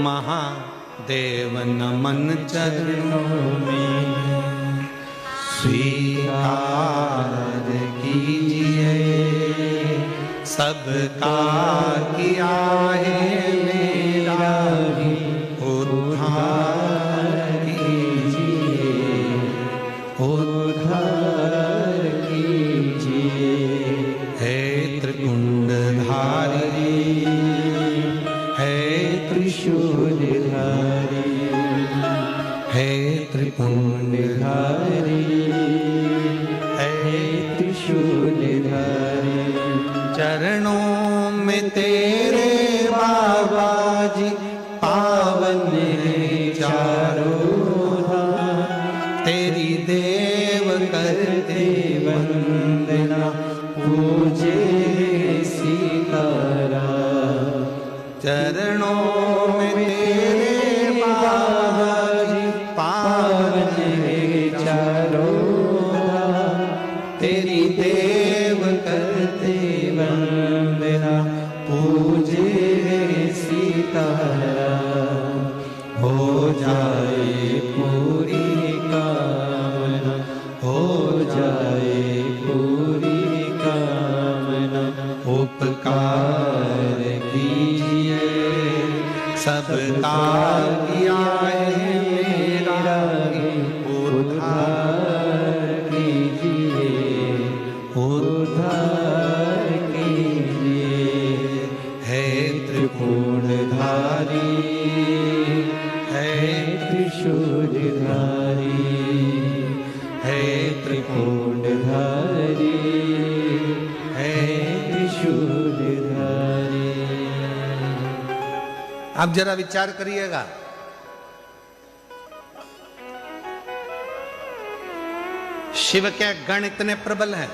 महादेव नमन चरणों में स्वीकार कीजिए, सबका किया है मेरा भी उद्धार कीजिए, उद्धार कीजिए। हे त्रिशूलधारी। चरणों में तेरे बाबा जी पावन है चारों धाम। तेरी देव करते वंदना पूजे सीताराम। चरणों में तेरे बाबा जी पावन है चारों धाम। तेरी देव करते वंदना पूजे सीताराम। हो जाए पूरी कामना, हो जाए पूरी कामना। उपकार कीजिए सबका किया है मेरा उद्धार कीजिए, उद्धार कीजिए। है त्रिपुरधारी, है त्रिशूलधारी, है त्रिपुरधारी, है त्रिशूलधारी। अब जरा विचार करिएगा, शिव के गण इतने प्रबल हैं,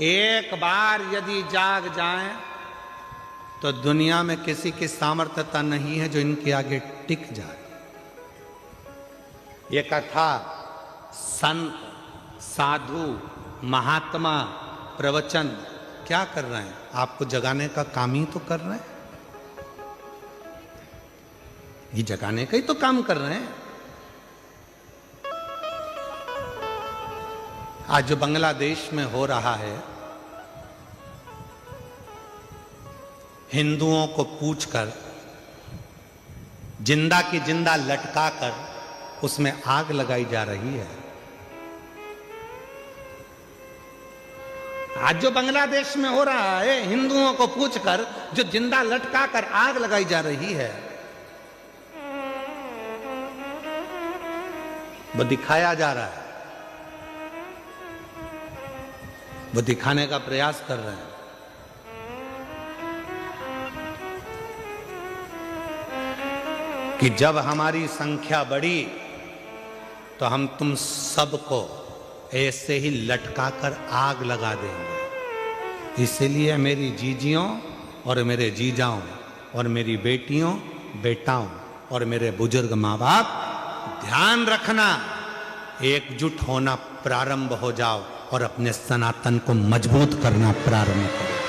एक बार यदि जाग जाएं तो दुनिया में किसी की सामर्थ्यता नहीं है जो इनके आगे टिक जाए। ये कथा संत, साधु, महात्मा, प्रवचन क्या कर रहे हैं? आपको जगाने का काम ही तो कर रहे हैं। ये जगाने का ही तो काम कर रहे हैं। आज जो बांग्लादेश में हो रहा है, हिंदुओं को पूछकर जिंदा की जिंदा लटकाकर उसमें आग लगाई जा रही है। आज जो बांग्लादेश में हो रहा है, हिंदुओं को पूछकर जो जिंदा लटकाकर आग लगाई जा रही है, वो दिखाया जा रहा है, वो दिखाने का प्रयास कर रहे हैं। कि जब हमारी संख्या बढ़ी तो हम तुम सबको ऐसे ही लटकाकर आग लगा देंगे। इसलिए मेरी जीजियों और मेरे जीजाओं और मेरी बेटियों, बेटाओं और मेरे बुजुर्ग माँ बाप, ध्यान रखना, एकजुट होना प्रारंभ हो जाओ और अपने सनातन को मजबूत करना प्रारंभ करो।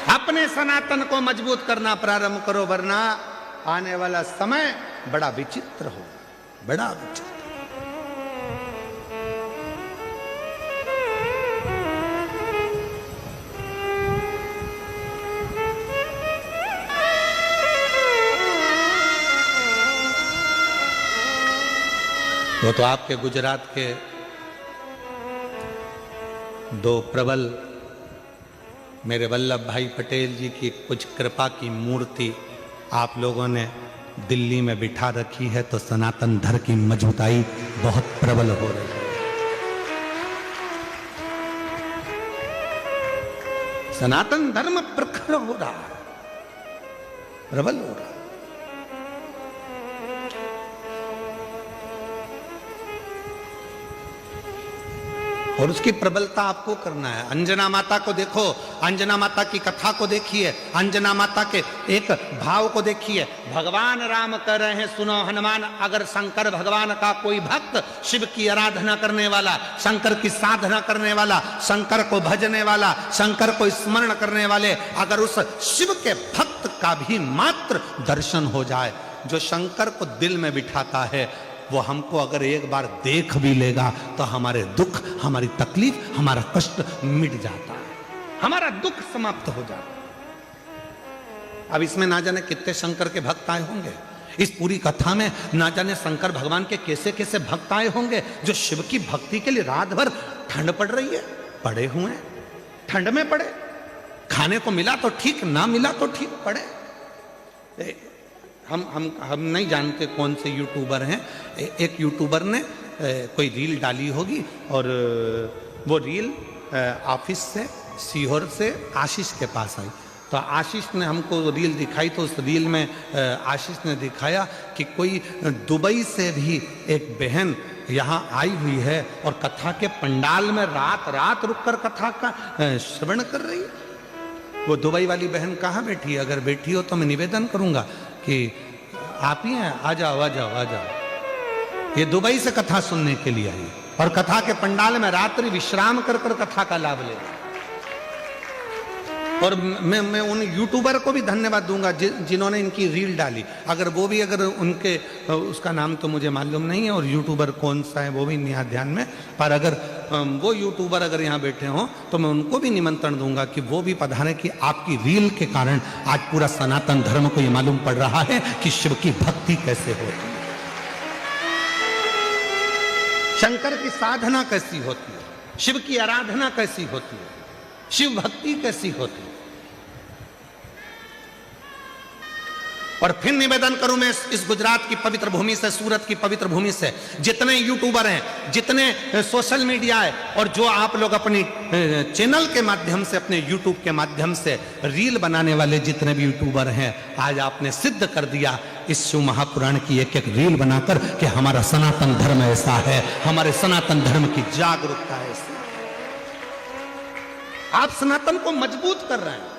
अपने सनातन को मजबूत करना प्रारंभ करो, वरना आने वाला समय बड़ा विचित्र हो, बड़ा विचित्र। वो तो आपके गुजरात के दो प्रबल मेरे वल्लभ भाई पटेल जी की कुछ कृपा की मूर्ति आप लोगों ने दिल्ली में बिठा रखी है, तो सनातन धर्म की मजबूताई बहुत प्रबल हो रही है। सनातन धर्म प्रखर हो रहा है, प्रबल हो रहा है। और उसकी प्रबलता आपको करना है। अंजना माता को देखो, अंजना माता की कथा को देखिए, अंजना माता के एक भाव को देखिए। भगवान राम कह रहे हैं, सुनो हनुमान, अगर शंकर भगवान का कोई भक्त, शिव की आराधना करने वाला, शंकर की साधना करने वाला, शंकर को भजने वाला, शंकर को स्मरण करने वाले, अगर उस शिव के भक्त का भी मात्र दर्शन हो जाए, जो शंकर को दिल में बिठाता है, वो हमको अगर एक बार देख भी लेगा तो हमारे दुख, हमारी तकलीफ, हमारा कष्ट मिट जाता है, हमारा दुख समाप्त हो जाता है। अब इसमें ना जाने कितने शंकर के भक्त आए होंगे, इस पूरी कथा में ना जाने शंकर भगवान के कैसे कैसे भक्त आए होंगे, जो शिव की भक्ति के लिए रात भर, ठंड पड़ रही है, पड़े हुए हैं, ठंड में पड़े, खाने को मिला तो ठीक, ना मिला तो ठीक, पड़े। हम नहीं जानते कौन से यूट्यूबर हैं, एक यूट्यूबर ने कोई रील डाली होगी और वो रील ऑफिस से सीहोर से आशीष के पास आई। तो आशीष ने हमको रील दिखाई, तो उस रील में आशीष ने दिखाया कि कोई दुबई से भी एक बहन यहाँ आई हुई है और कथा के पंडाल में रात रात रुककर कथा का श्रवण कर रही है। वो दुबई वाली बहन कहाँ बैठी है? अगर बैठी हो तो मैं निवेदन करूंगा कि आप ही हैं, आ जाओ आ जाओ आ जाओ। ये दुबई से कथा सुनने के लिए आई और कथा के पंडाल में रात्रि विश्राम कर कर कथा का लाभ ले। और मैं उन यूट्यूबर को भी धन्यवाद दूंगा जिन्होंने इनकी रील डाली। अगर वो भी, अगर उनके, उसका नाम तो मुझे मालूम नहीं है और यूट्यूबर कौन सा है वो भी नहीं ध्यान में, पर अगर वो यूट्यूबर अगर यहाँ बैठे हों तो मैं उनको भी निमंत्रण दूंगा कि वो भी पधारें, कि आपकी रील के कारण आज पूरा सनातन धर्म को ये मालूम पड़ रहा है कि शिव की भक्ति कैसे होती है, शंकर की साधना कैसी होती है, शिव की आराधना कैसी होती है, शिव भक्ति कैसी होती है। और फिर निवेदन करूं मैं इस गुजरात की पवित्र भूमि से, सूरत की पवित्र भूमि से, जितने यूट्यूबर हैं, जितने सोशल मीडिया है और जो आप लोग अपनी चैनल के माध्यम से, अपने यूट्यूब के माध्यम से रील बनाने वाले जितने भी यूट्यूबर हैं, आज आपने सिद्ध कर दिया इस शिव महापुराण की एक एक रील बनाकर कि हमारा सनातन धर्म ऐसा है, हमारे सनातन धर्म की जागरूकता है ऐसी। आप सनातन को मजबूत कर रहे हैं।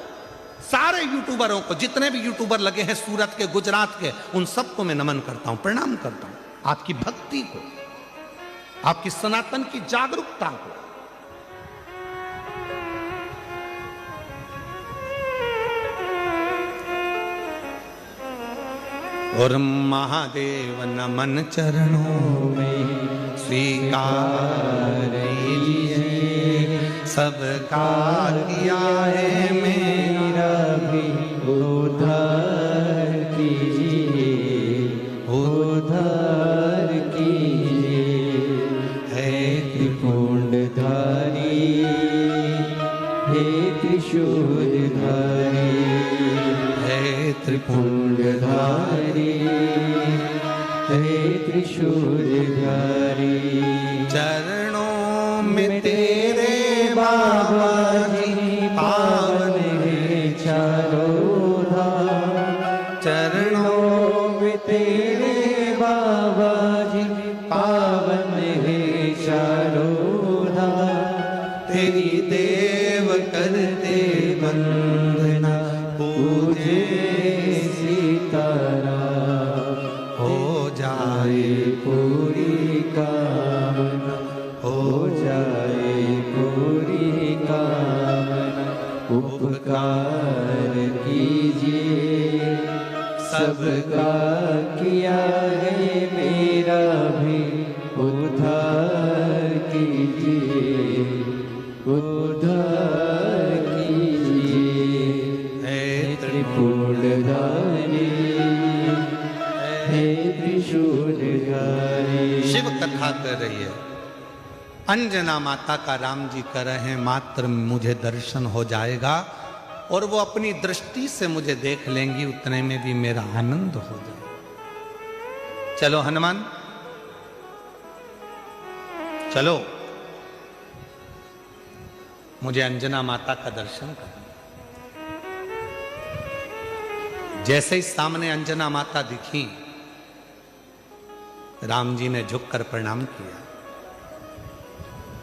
सारे यूट्यूबरों को, जितने भी यूट्यूबर लगे हैं सूरत के, गुजरात के, उन सबको मैं नमन करता हूं, प्रणाम करता हूं। आपकी भक्ति को, आपकी सनातन की जागरूकता को। और महादेव नमन चरणों में स्वीकार लीजिए, सबका किया है मेरा भी उद्धार कीजिए, उद्धार कीजिए। हे त्रिपुंडधारी, हे त्रिशूलधारी, हे त्रिपुंडधारी, हे त्रिशूलधारी। चरणों में तेरे बाबा जी पावन है चारों धाम, चरणों में तेरे बाबा जी पावन है चारों धाम। तेरी देव करते वंदना, पूजे सीताराम, हो जाए पूरी कामना, हो जाए पूरी कामना। उपकार कीजिए, सबका किया है मेरा भी उद्धार कीजिए, उद्धार कीजिए। हे त्रिपुंडधारी, हे त्रिशूलधारी। शिव कथा कर रही है, अंजना माता का राम जी कर रहे हैं, मात्र मुझे दर्शन हो जाएगा और वो अपनी दृष्टि से मुझे देख लेंगी, उतने में भी मेरा आनंद हो जाए। चलो हनुमान, चलो मुझे अंजना माता का दर्शन करना। जैसे ही सामने अंजना माता दिखी, राम जी ने झुककर प्रणाम किया,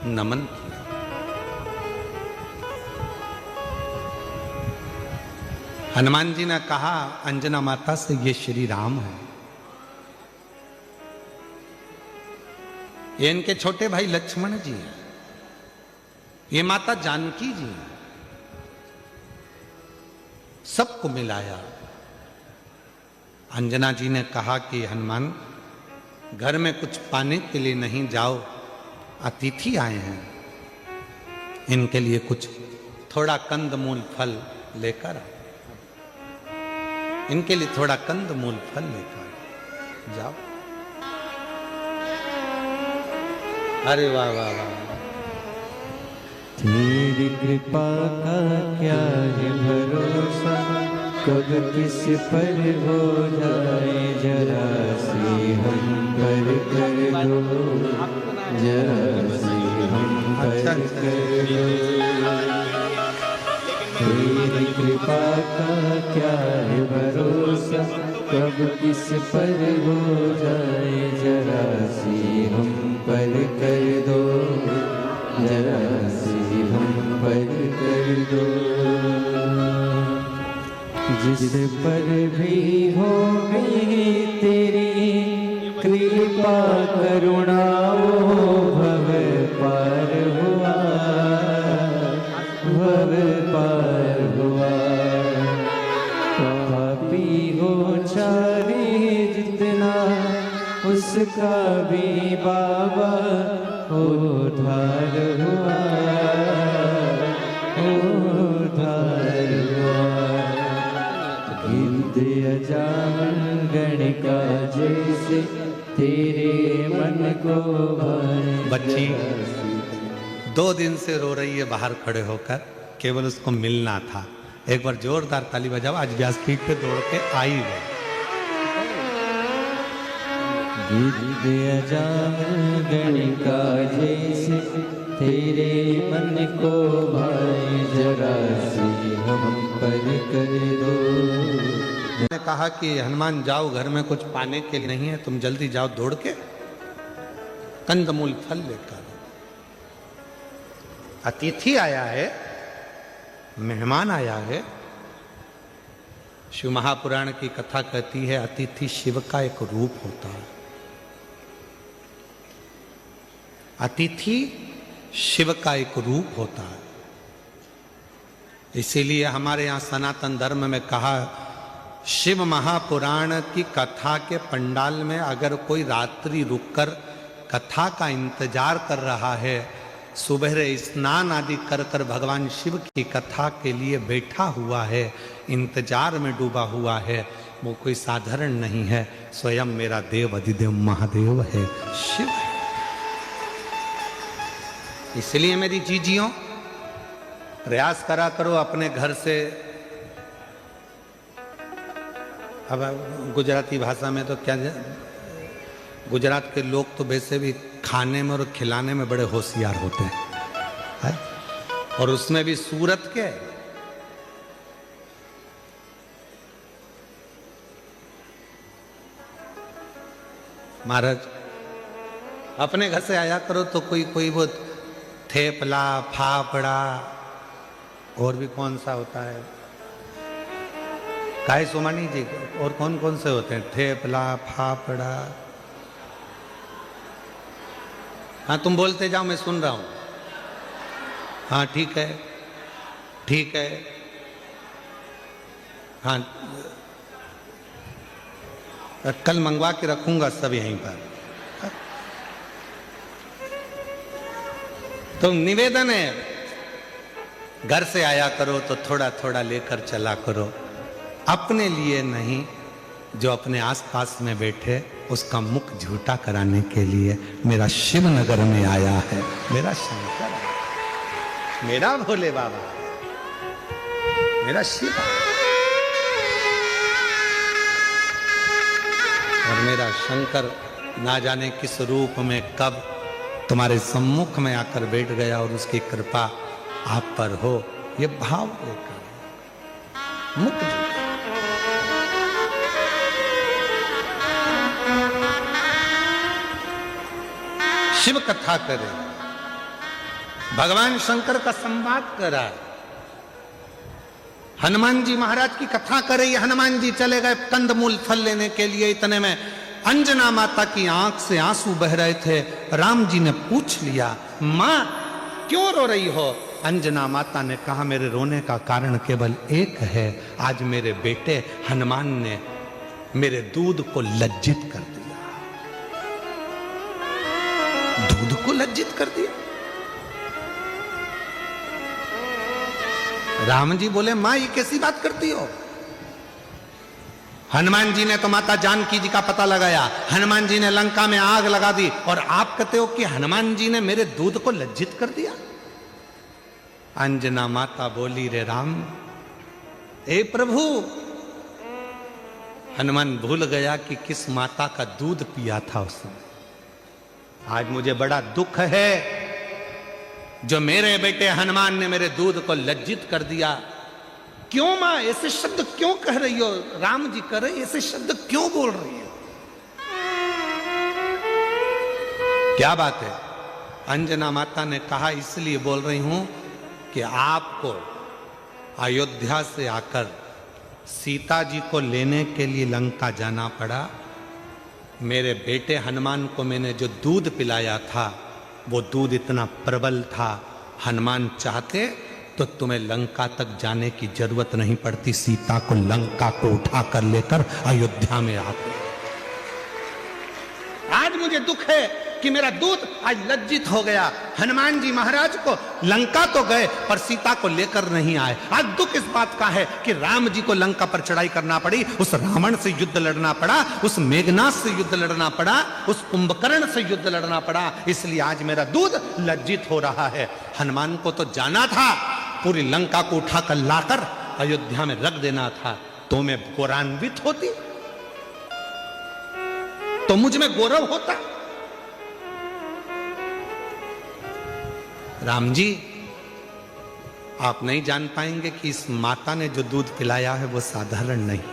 नमन किया। हनुमान जी ने कहा अंजना माता से, ये श्री राम है, ये इनके छोटे भाई लक्ष्मण जी हैं, ये माता जानकी जी हैं। सबको मिलाया। अंजना जी ने कहा कि हनुमान, घर में कुछ पाने के लिए नहीं जाओ, अतिथि आए हैं, इनके लिए कुछ थोड़ा कंदमूल फल लेकर आओ, इनके लिए थोड़ा कंदमूल फल लेकर जाओ। अरे वाह वाह वाह, तेरी कृपा का क्या है भरोसा, कब किस पर हो जाए जरा सी हम पर कर दो, जरा सी हम पर कर दो। तेरी कृपा का क्या है भरोसा, कब किस पर हो जाए जरा सी हम पर कर दो, जरा सी हम पर कर दो। जिस पर भी हो गई तेरी कृपा करुणा, वो भव पार हुआ, भव पार हुआ। पापी हो चाहे जितना, उसका भी बाबा उद्धार हुआ, उद्धार हुआ। गिद्ध अजामिल गणिका जैसे तेरे मन को भाए। बच्ची 2 दिन से रो रही है बाहर खड़े होकर, केवल उसको मिलना था। एक बार जोरदार ताली बजाओ, आज व्यासपीठ पे दौड़ के आई है। गिद्ध अजामिल गणिका जैसे तेरे मन को भाए, जरा सी हम पर कर दो। मैंने कहा कि हनुमान जाओ, घर में कुछ पाने के लिए नहीं है, तुम जल्दी जाओ दौड़ के कंदमूल फल लेकर। अतिथि आया है, मेहमान आया है। शिव महापुराण की कथा कहती है अतिथि शिव का एक रूप होता है। अतिथि शिव का एक रूप होता है। इसीलिए हमारे यहाँ सनातन धर्म में कहा, शिव महापुराण की कथा के पंडाल में अगर कोई रात्रि रुककर कथा का इंतजार कर रहा है, सुबह स्नान आदि कर कर भगवान शिव की कथा के लिए बैठा हुआ है, इंतजार में डूबा हुआ है, वो कोई साधारण नहीं है, स्वयं मेरा देव अधिदेव महादेव है, शिव है। इसलिए मेरी जीजियों, प्रयास करा करो अपने घर से। अब गुजराती भाषा में तो क्या, गुजरात के लोग तो वैसे भी खाने में और खिलाने में बड़े होशियार होते हैं, और उसमें भी सूरत के। महाराज अपने घर से आया करो तो कोई वो थेपला, फाफड़ा, और भी कौन सा होता है, काहे सोमानी जी, और कौन कौन से होते हैं, थेपला, फाफड़ा। हाँ तुम बोलते जाओ, मैं सुन रहा हूं। हाँ ठीक है, ठीक है। हाँ कल मंगवा के रखूंगा सब यहीं पर। तो निवेदन है, घर से आया करो तो थोड़ा थोड़ा लेकर चला करो, अपने लिए नहीं, जो अपने आसपास में बैठे उसका मुख झूठा कराने के लिए मेरा शिव नगर में आया है, मेरा शंकर, मेरा भोले बाबा, मेरा शिव, और मेरा शंकर ना जाने किस रूप में कब तुम्हारे सम्मुख में आकर बैठ गया, और उसकी कृपा आप पर हो, ये भाव लेकर मुख झूठा। शिव कथा करे, भगवान शंकर का संवाद करा, हनुमान जी महाराज की कथा करे। ये हनुमान जी चले गए कंदमूल फल लेने के लिए, इतने में अंजना माता की आंख से आंसू बह रहे थे। राम जी ने पूछ लिया, मां क्यों रो रही हो? अंजना माता ने कहा, मेरे रोने का कारण केवल एक है, आज मेरे बेटे हनुमान ने मेरे दूध को लज्जित कर दिया। दूध को लज्जित कर दिया? राम जी बोले, मां ये कैसी बात करती हो? हनुमान जी ने तो माता जानकी जी का पता लगाया, हनुमान जी ने लंका में आग लगा दी, और आप कहते हो कि हनुमान जी ने मेरे दूध को लज्जित कर दिया? अंजना माता बोली, रे राम, ए प्रभु हनुमान भूल गया कि किस माता का दूध पिया था उसने। आज मुझे बड़ा दुख है जो मेरे बेटे हनुमान ने मेरे दूध को लज्जित कर दिया। क्यों मां ऐसे शब्द क्यों कह रही हो? राम जी कह रहे ऐसे शब्द क्यों बोल रही हो? क्या बात है? अंजना माता ने कहा इसलिए बोल रही हूं कि आपको अयोध्या से आकर सीता जी को लेने के लिए लंका जाना पड़ा। मेरे बेटे हनुमान को मैंने जो दूध पिलाया था वो दूध इतना प्रबल था, हनुमान चाहते तो तुम्हें लंका तक जाने की जरूरत नहीं पड़ती, सीता को लंका को उठाकर लेकर अयोध्या में आते। आज मुझे दुख है कि मेरा दूत आज लज्जित हो गया। हनुमान जी महाराज को लंका तो गए पर सीता को लेकर नहीं आए। आज दुख इस बात का है कि राम जी को लंका पर चढ़ाई करना पड़ी, उस रावण से युद्ध लड़ना पड़ा, उस मेघनाथ से युद्ध लड़ना पड़ा, उस कुंभकर्ण से युद्ध लड़ना पड़ा। इसलिए आज मेरा दूध लज्जित हो रहा है। हनुमान को तो जाना था, पूरी लंका को उठाकर लाकर अयोध्या में रख देना था, तो मैं गौरवान्वित होती, तो मुझ में गौरव होता। राम जी आप नहीं जान पाएंगे कि इस माता ने जो दूध पिलाया है वो साधारण नहीं है।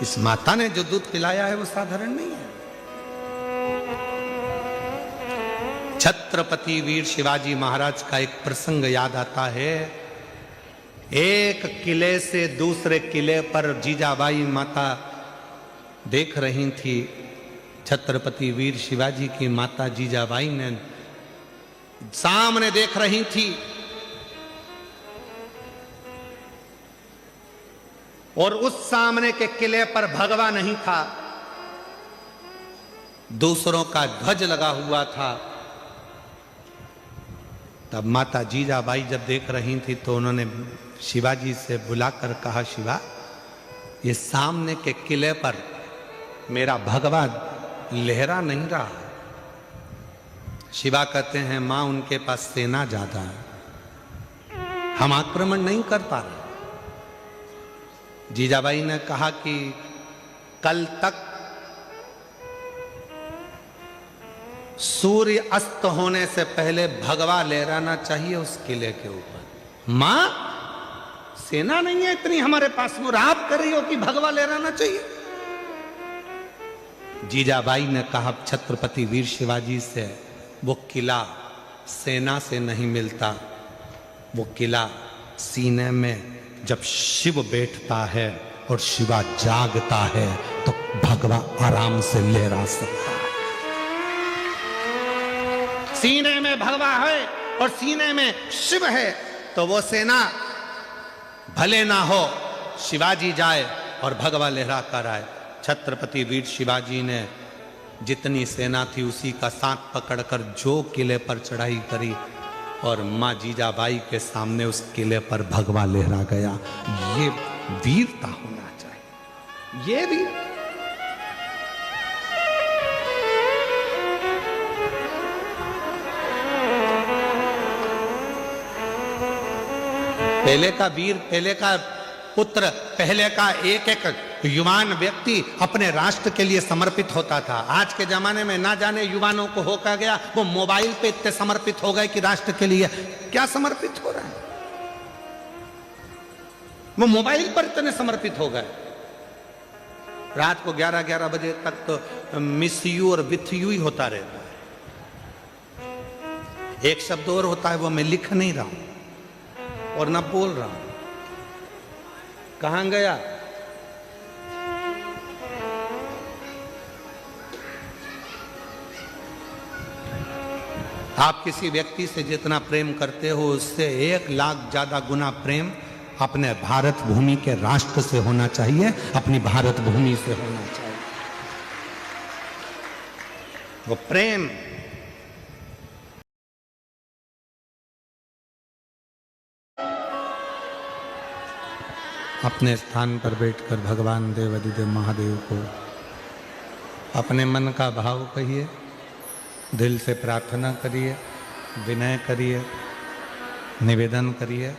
इस माता ने जो दूध पिलाया है वो साधारण नहीं है। छत्रपति वीर शिवाजी महाराज का एक प्रसंग याद आता है। एक किले से दूसरे किले पर जीजाबाई माता देख रही थी। छत्रपति वीर शिवाजी की माता जीजाबाई ने सामने देख रही थी और उस सामने के किले पर भगवा नहीं था, दूसरों का ध्वज लगा हुआ था। तब माता जीजाबाई जब देख रही थी तो उन्होंने शिवाजी से बुलाकर कहा, शिवा ये सामने के किले पर मेरा भगवा लहरा नहीं रहा। शिवा कहते हैं मां उनके पास सेना ज्यादा है, हम आक्रमण नहीं कर पा रहे। जीजाबाई ने कहा कि कल तक सूर्य अस्त होने से पहले भगवा लहराना चाहिए उस किले के ऊपर। मां सेना नहीं है इतनी हमारे पास, वो आप कर रही हो कि भगवा लहराना चाहिए। जीजाबाई ने कहा छत्रपति वीर शिवाजी से वो किला सेना से नहीं मिलता, वो किला सीने में जब शिव बैठता है और शिवा जागता है तो भगवा आराम से लहरा सकता है। सीने में भगवा है और सीने में शिव है तो वो सेना भले ना हो, शिवाजी जाए और भगवा लहरा कर आए। छत्रपति वीर शिवाजी ने जितनी सेना थी उसी का साथ पकड़कर जो किले पर चढ़ाई करी और मां जीजाबाई के सामने उस किले पर भगवा लहरा गया। ये वीरता होना चाहिए, ये वीर। पहले का वीर, पहले का पुत्र, पहले का एक एक युवान व्यक्ति अपने राष्ट्र के लिए समर्पित होता था। आज के जमाने में ना जाने युवानों को हो क्या गया, वो मोबाइल पे इतने समर्पित हो गए कि राष्ट्र के लिए क्या समर्पित हो रहा है, वो मोबाइल पर इतने समर्पित हो गए। रात को 11-11 बजे तक तो मिस यू और विथ यू ही होता रहता है। एक शब्द और होता है वो मैं लिख नहीं रहा हूं और ना बोल रहा हूं। कहां गया? आप किसी व्यक्ति से जितना प्रेम करते हो उससे 1 लाख ज्यादा गुना प्रेम अपने भारत भूमि के राष्ट्र से होना चाहिए, अपनी भारत भूमि से होना चाहिए। वो प्रेम अपने स्थान पर बैठकर भगवान देवाधिदेव महादेव को अपने मन का भाव कहिए, दिल से प्रार्थना करिए, विनय करिए, निवेदन करिए।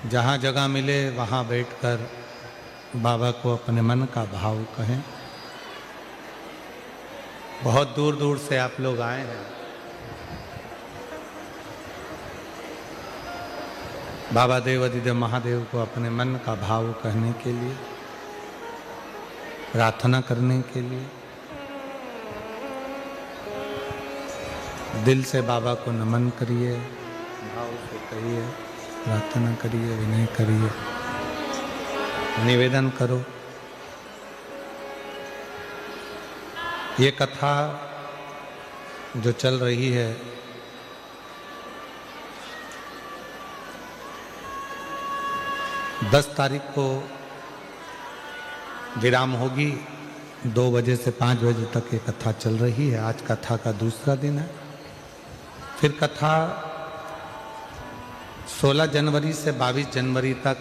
जहाँ जगह मिले वहाँ बैठकर बाबा को अपने मन का भाव कहें। बहुत दूर दूर से आप लोग आए हैं। बाबा देवाधिदेव महादेव को अपने मन का भाव कहने के लिए, प्रार्थना करने के लिए दिल से बाबा को नमन करिए, भाव से कहिए, प्रार्थना करिए, विनय करिए, निवेदन करो। ये कथा जो चल रही है दस तारीख को विराम होगी। 2 बजे से 5 बजे तक ये कथा चल रही है। आज कथा का दूसरा दिन है। फिर कथा 16 जनवरी से 22 जनवरी तक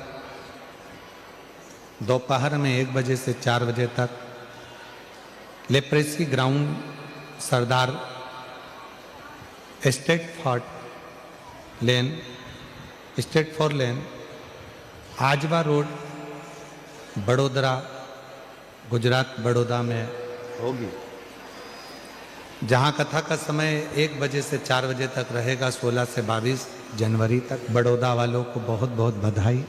दोपहर में 1 बजे से 4 बजे तक leprosy ground, Sardar state for lane, Ajwa road, Vadodara, Gujarat, Baroda में होगी। जहां कथा का समय 1 बजे से 4 बजे तक रहेगा। 16 से 22 जनवरी तक। बड़ौदा वालों को बहुत बहुत बधाई,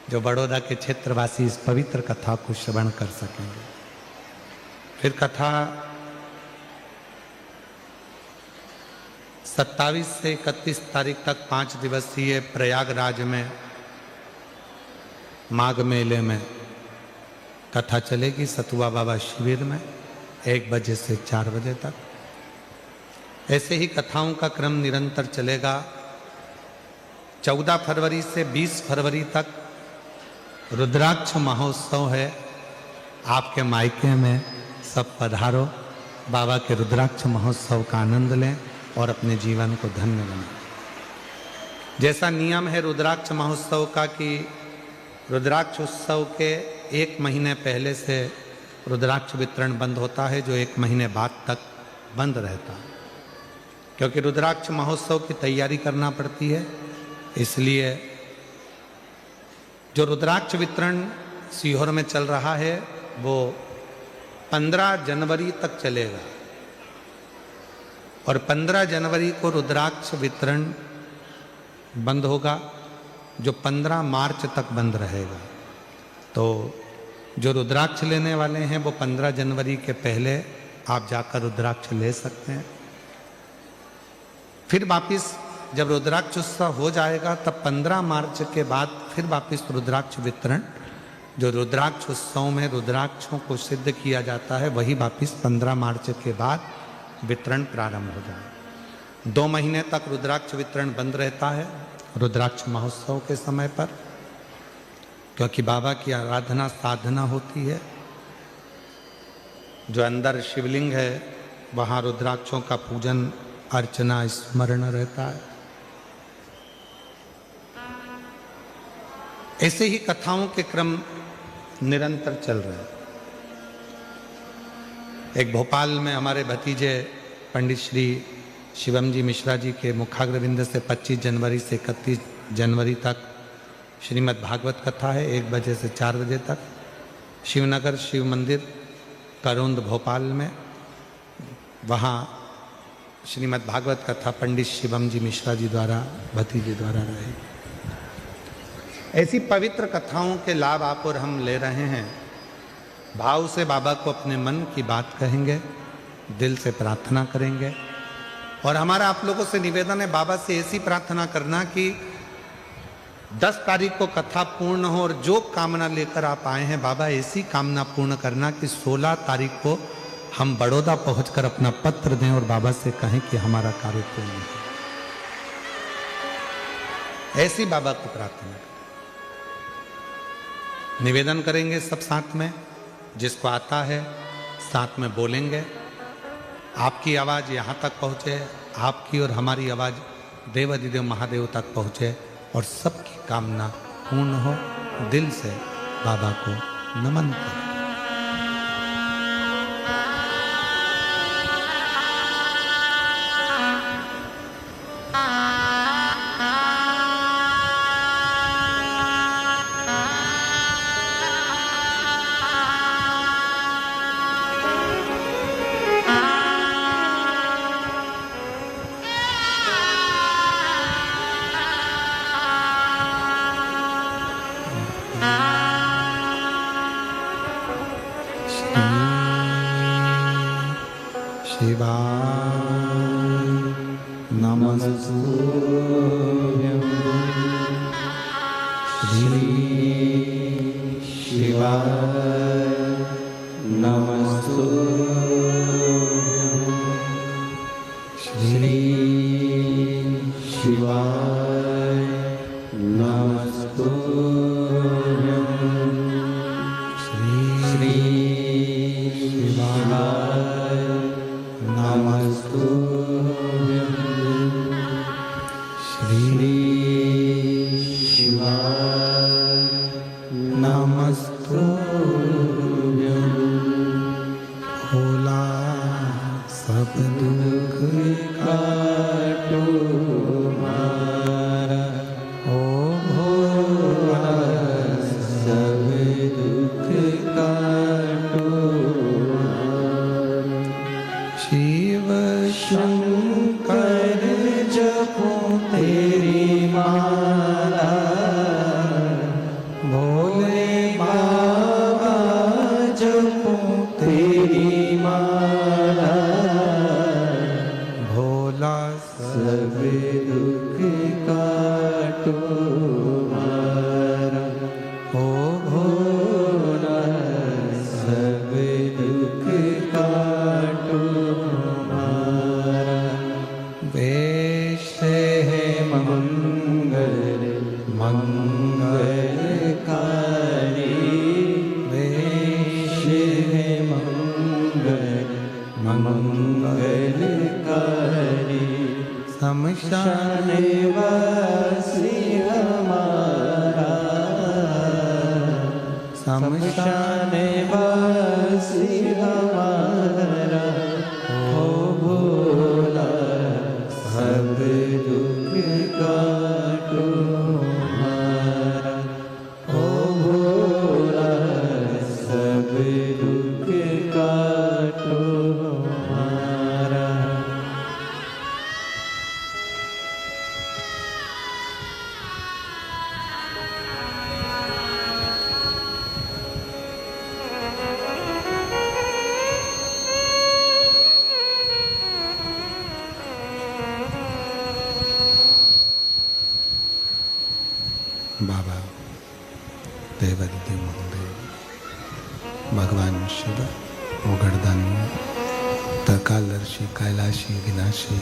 जो बड़ौदा के क्षेत्रवासी इस पवित्र कथा को श्रवण कर सकेंगे। फिर कथा 27 से 31 तारीख तक 5 दिवसीय प्रयागराज में माघ मेले में कथा चलेगी। सतुआ बाबा शिविर में 1 बजे से 4 बजे तक। ऐसे ही कथाओं का क्रम निरंतर चलेगा। 14 फरवरी से 20 फरवरी तक रुद्राक्ष महोत्सव है। आपके मायके में सब पधारो, बाबा के रुद्राक्ष महोत्सव का आनंद लें और अपने जीवन को धन्य बनाएं। जैसा नियम है रुद्राक्ष महोत्सव का कि रुद्राक्ष उत्सव के 1 महीने पहले से रुद्राक्ष वितरण बंद होता है, जो 1 महीने बाद तक बंद रहता है, क्योंकि रुद्राक्ष महोत्सव की तैयारी करना पड़ती है। इसलिए जो रुद्राक्ष वितरण सीहोर में चल रहा है वो 15 जनवरी तक चलेगा और 15 जनवरी को रुद्राक्ष वितरण बंद होगा, जो 15 मार्च तक बंद रहेगा। तो जो रुद्राक्ष लेने वाले हैं वो 15 जनवरी के पहले आप जाकर रुद्राक्ष ले सकते हैं। फिर वापिस जब रुद्राक्ष उत्सव हो जाएगा तब 15 मार्च के बाद फिर वापिस रुद्राक्ष वितरण, जो रुद्राक्ष उत्सव में रुद्राक्षों को सिद्ध किया जाता है, वही वापिस 15 मार्च के बाद वितरण प्रारंभ हो जाए। 2 महीने तक रुद्राक्ष वितरण बंद रहता है रुद्राक्ष महोत्सव के समय पर, क्योंकि बाबा की आराधना साधना होती है। जो अंदर शिवलिंग है वहाँ रुद्राक्षों का पूजन अर्चना स्मरण रहता है। ऐसे ही कथाओं के क्रम निरंतर चल रहे हैं। एक भोपाल में हमारे भतीजे पंडित श्री शिवम जी मिश्रा जी के मुखाग्रविंद से 25 जनवरी से 31 जनवरी तक श्रीमद् भागवत कथा है, 1 बजे से 4 बजे तक। शिवनगर शिव मंदिर करोंद भोपाल में, वहाँ श्रीमद् भागवत कथा पंडित शिवम जी मिश्रा जी द्वारा, भतीजे द्वारा रहे। ऐसी पवित्र कथाओं के लाभ आप और हम ले रहे हैं। भाव से बाबा को अपने मन की बात कहेंगे, दिल से प्रार्थना करेंगे। और हमारा आप लोगों से निवेदन है बाबा से ऐसी प्रार्थना करना कि 10 तारीख को कथा पूर्ण हो, और जो कामना लेकर आप आए हैं बाबा ऐसी कामना पूर्ण करना कि 16 तारीख को हम बड़ौदा पहुंचकर अपना पत्र दें और बाबा से कहें कि हमारा कार्य पूर्ण हो। ऐसी बाबा को प्रार्थना करें। निवेदन करेंगे सब साथ में, जिसको आता है साथ में बोलेंगे। आपकी आवाज़ यहाँ तक पहुँचे, आपकी और हमारी आवाज़ देवाधिदेव महादेव तक पहुँचे और सबकी कामना पूर्ण हो। दिल से बाबा को नमन करें। शिवाय नमस्तुभ्यं श्री शिवाय नमस्तुभ्यं श्री शिवाय नमस्तुभ्यं श्री शिवाय नमस्तुभ्यं श्री शिवाय नमस्तुभ्यं भोला सब दुख काटो मारा ओ भोला सब दुख काटो शिव शंकर जपो तेरी माला भोले बाबा जपो तेरी माला भोला सब दुख काटो मारा ओ भोला सब दुख काटो मारा वेश है मंगल मंगलकारी वेश है मंगल मंगलकारी शमशान वासी हमारा शमशान वासी हमारा हो भोला सब दुख काटो हमारा हो भोला सब दुख काटो हमारा बाबा देवद्य महादेव भगवान शिव ओगड़दानी त्रिकालदर्शी कैलाशी विनाशी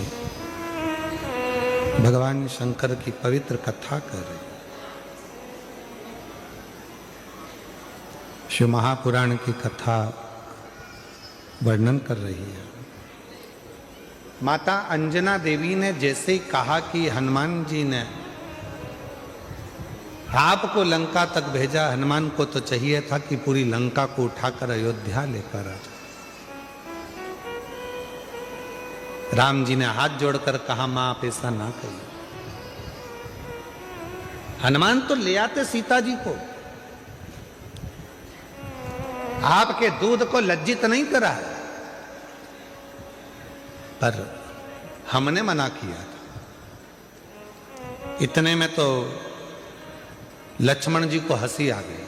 भगवान शंकर की पवित्र कथा कर रहे हैं। शिव महापुराण की कथा वर्णन कर रही है। माता अंजना देवी ने जैसे ही कहा कि हनुमान जी ने आपको लंका तक भेजा, हनुमान को तो चाहिए था कि पूरी लंका को उठाकर अयोध्या लेकर आ जाए। राम जी ने हाथ जोड़कर कहा, मां आप ऐसा ना कहिए। हनुमान तो ले आते सीता जी को, आपके दूध को लज्जित नहीं करा, पर हमने मना किया था। इतने में तो लक्ष्मण जी को हंसी आ गई,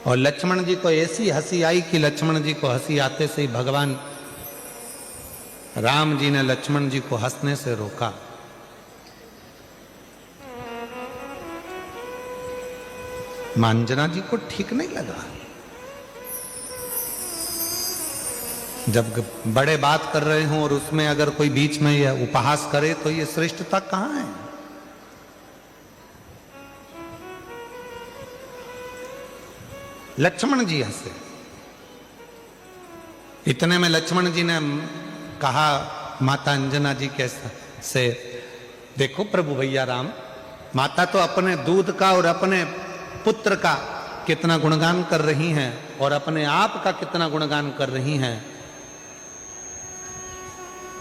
और लक्ष्मण जी को ऐसी हंसी आई कि लक्ष्मण जी को हंसी आते से ही भगवान राम जी ने लक्ष्मण जी को हंसने से रोका। अंजना जी को ठीक नहीं लगा। जब बड़े बात कर रहे हों और उसमें अगर कोई बीच में यह उपहास करे तो ये श्रेष्ठता कहां है? लक्ष्मण जी हंसे। इतने में लक्ष्मण जी ने कहा माता अंजना जी के से, देखो प्रभु भैया राम, माता तो अपने दूध का और अपने पुत्र का कितना गुणगान कर रही हैं और अपने आप का कितना गुणगान कर रही हैं।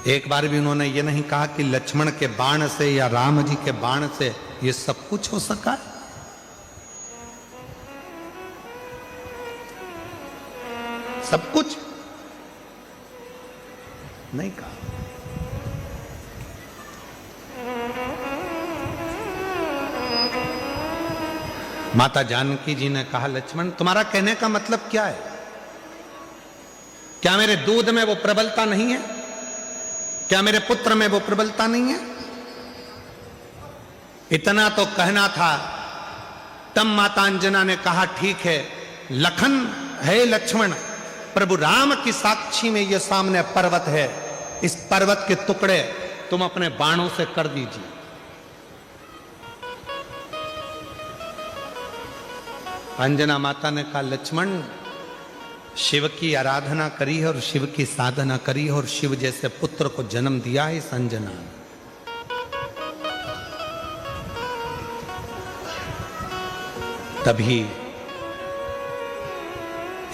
एक बार भी उन्होंने ये नहीं कहा कि लक्ष्मण के बाण से या राम जी के बाण से ये सब कुछ हो सका। सब कुछ नहीं कहा। माता जानकी जी ने कहा, लक्ष्मण तुम्हारा कहने का मतलब क्या है? क्या मेरे दूध में वो प्रबलता नहीं है? क्या मेरे पुत्र में वो प्रबलता नहीं है? इतना तो कहना था। तब माता अंजना ने कहा, ठीक है लखन है लक्ष्मण, प्रभु राम की साक्षी में ये सामने पर्वत है, इस पर्वत के टुकड़े तुम अपने बाणों से कर दीजिए। अंजना माता ने कहा, लक्ष्मण शिव की आराधना करी है और शिव की साधना करी है और शिव जैसे पुत्र को जन्म दिया है इस अंजना ने। तभी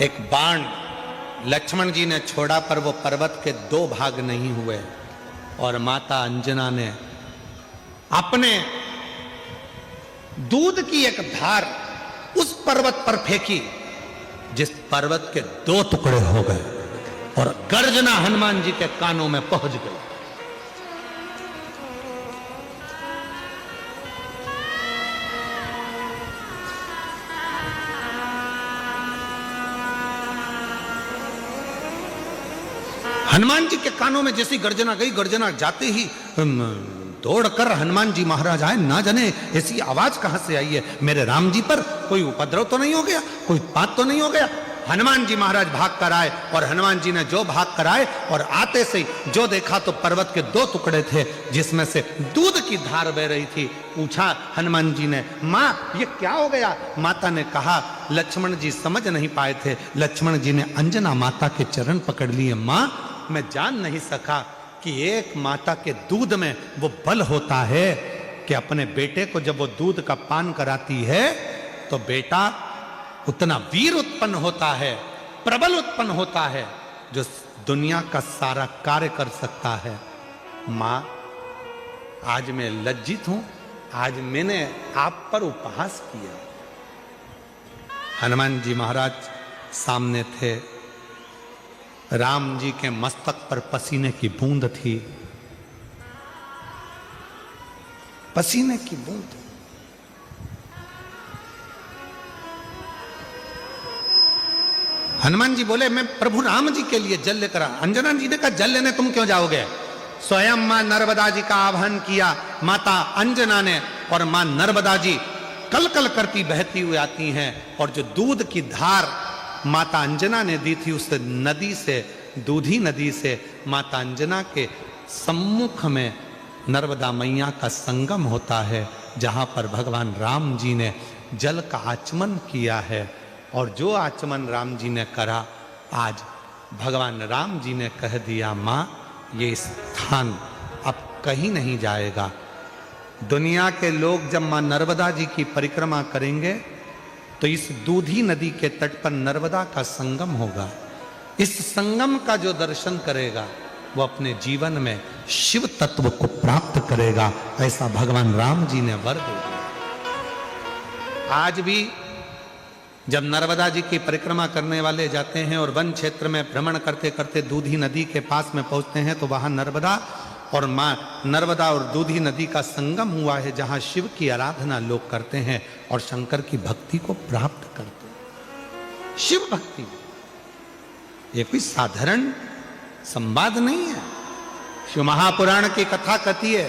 एक बाण लक्ष्मण जी ने छोड़ा, पर वो पर्वत के 2 भाग नहीं हुए और माता अंजना ने अपने दूध की एक धार उस पर्वत पर फेंकी, जिस पर्वत के 2 टुकड़े हो गए और गर्जना हनुमान जी के कानों में पहुंच गई। हनुमान जी के कानों में जैसी गर्जना गई, गर्जना जाते ही दौड़कर हनुमान जी महाराज आए। ना जाने ऐसी आवाज कहां से आई है, मेरे राम जी पर कोई उपद्रव तो नहीं हो गया, कोई बात तो नहीं हो गया। हनुमान जी महाराज भाग कर आए और हनुमान जी ने जो भाग कर आए और आते से जो देखा तो पर्वत के 2 टुकड़े थे जिसमें से दूध की धार बह रही थी। पूछा हनुमान जी ने, मां ये क्या हो गया? माता ने कहा, लक्ष्मण जी समझ नहीं पाए थे, लक्ष्मण जी ने अंजना माता के चरण पकड़ लिए। मां मैं जान नहीं सका कि एक माता के दूध में वो बल होता है कि अपने बेटे को जब वो दूध का पान कराती है तो बेटा उतना वीर उत्पन्न होता है, प्रबल उत्पन्न होता है, जो दुनिया का सारा कार्य कर सकता है। मां आज मैं लज्जित हूं, आज मैंने आप पर उपहास किया। हनुमान जी महाराज सामने थे, राम जी के मस्तक पर पसीने की बूंद थी, पसीने की बूंद। हनुमान जी बोले, मैं प्रभु राम जी के लिए जल लेकर आ। अंजना जी ने कहा, जल लेने तुम क्यों जाओगे? स्वयं मां नर्मदा जी का आह्वान किया माता अंजना ने और मां नर्मदा जी कल कल करती बहती हुई आती हैं और जो दूध की धार माता अंजना ने दी थी उस नदी से, दूधी नदी से माता अंजना के सम्मुख में नर्मदा मैया का संगम होता है, जहां पर भगवान राम जी ने जल का आचमन किया है। और जो आचमन राम जी ने करा, आज भगवान राम जी ने कह दिया, मां ये स्थान अब कहीं नहीं जाएगा। दुनिया के लोग जब मां नर्मदा जी की परिक्रमा करेंगे तो इस दूधी नदी के तट पर नर्मदा का संगम होगा। इस संगम का जो दर्शन करेगा वो अपने जीवन में शिव तत्व को प्राप्त करेगा, ऐसा भगवान राम जी ने वर दे दिया। आज भी जब नर्मदा जी की परिक्रमा करने वाले जाते हैं और वन क्षेत्र में भ्रमण करते करते दूधी नदी के पास में पहुंचते हैं तो वहां नर्मदा और मां नर्मदा और दूधी नदी का संगम हुआ है, जहां शिव की आराधना लोग करते हैं और शंकर की भक्ति को प्राप्त करते हैं। शिव भक्ति ये कोई साधारण संवाद नहीं है। शिव महापुराण की कथा कहती है,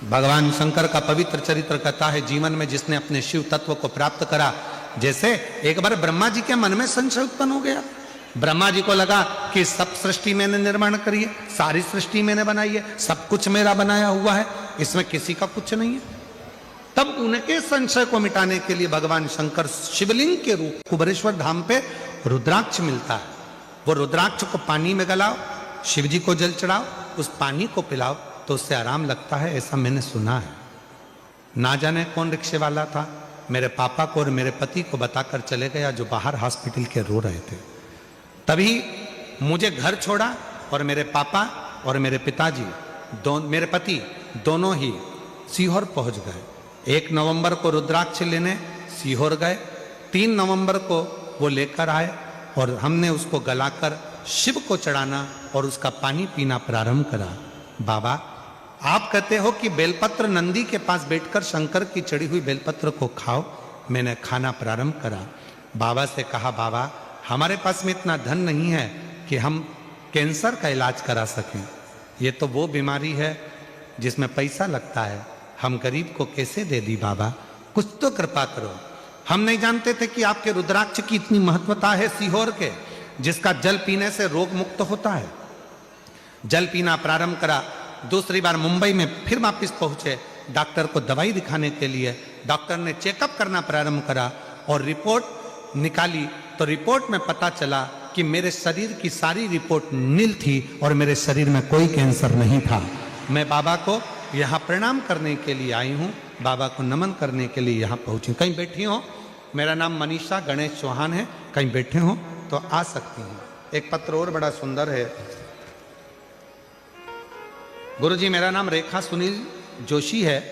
भगवान शंकर का पवित्र चरित्र कहता है, जीवन में जिसने अपने शिव तत्व को प्राप्त करा, जैसे एक बार ब्रह्मा जी के मन में संशय उत्पन्न हो गया। ब्रह्मा जी को लगा कि सब सृष्टि मैंने निर्माण करी है, सारी सृष्टि मैंने बनाई है, सब कुछ मेरा बनाया हुआ है, इसमें किसी का कुछ नहीं है। तब उनके संशय को मिटाने के लिए भगवान शंकर शिवलिंग के रूप कुबेरेश्वर धाम पे रुद्राक्ष मिलता है, वो रुद्राक्ष को पानी में गलाओ, शिव जी को जल चढ़ाओ, उस पानी को पिलाओ तो उससे आराम लगता है, ऐसा मैंने सुना है। ना जाने कौन रिक्शे वाला था, मेरे पापा को और मेरे पति को बताकर चले गया, जो बाहर हॉस्पिटल के रो रहे थे। तभी मुझे घर छोड़ा और मेरे पापा और मेरे पिताजी मेरे पति दोनों ही सीहोर पहुंच गए। 1 नवंबर को रुद्राक्ष लेने सीहोर गए, 3 नवंबर को वो लेकर आए और हमने उसको गलाकर शिव को चढ़ाना और उसका पानी पीना प्रारंभ करा। बाबा आप कहते हो कि बेलपत्र नंदी के पास बैठकर शंकर की चढ़ी हुई बेलपत्र को खाओ, मैंने खाना प्रारंभ करा। बाबा से कहा, बाबा हमारे पास में इतना धन नहीं है कि हम कैंसर का इलाज करा सकें। ये तो वो बीमारी है जिसमें पैसा लगता है, हम गरीब को कैसे दे दी बाबा, कुछ तो कृपा करो। हम नहीं जानते थे कि आपके रुद्राक्ष की इतनी महत्वता है सीहोर के, जिसका जल पीने से रोग मुक्त होता है। जल पीना प्रारंभ करा, दूसरी बार मुंबई में फिर वापिस पहुंचे डॉक्टर को दवाई दिखाने के लिए। डॉक्टर ने चेकअप करना प्रारंभ करा और रिपोर्ट निकाली तो रिपोर्ट में पता चला कि मेरे शरीर की सारी रिपोर्ट नील थी और मेरे शरीर में कोई कैंसर नहीं था। मैं बाबा को यहाँ प्रणाम करने के लिए आई हूँ, बाबा को नमन करने के लिए यहाँ पहुँची। कहीं बैठी हो? मेरा नाम मनीषा गणेश चौहान है, कहीं बैठे हो तो आ सकती हैं। एक पत्र और बड़ा सुंदर है। गुरुजी मेरा नाम रेखा सुनील जोशी है,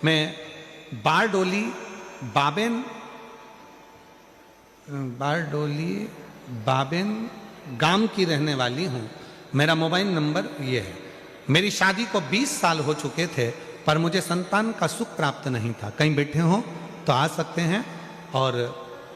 मैं बारडोली बाबेन गांव की रहने वाली हूँ। मेरा मोबाइल नंबर ये है। मेरी शादी को 20 साल हो चुके थे पर मुझे संतान का सुख प्राप्त नहीं था। कहीं बैठे हो तो आ सकते हैं और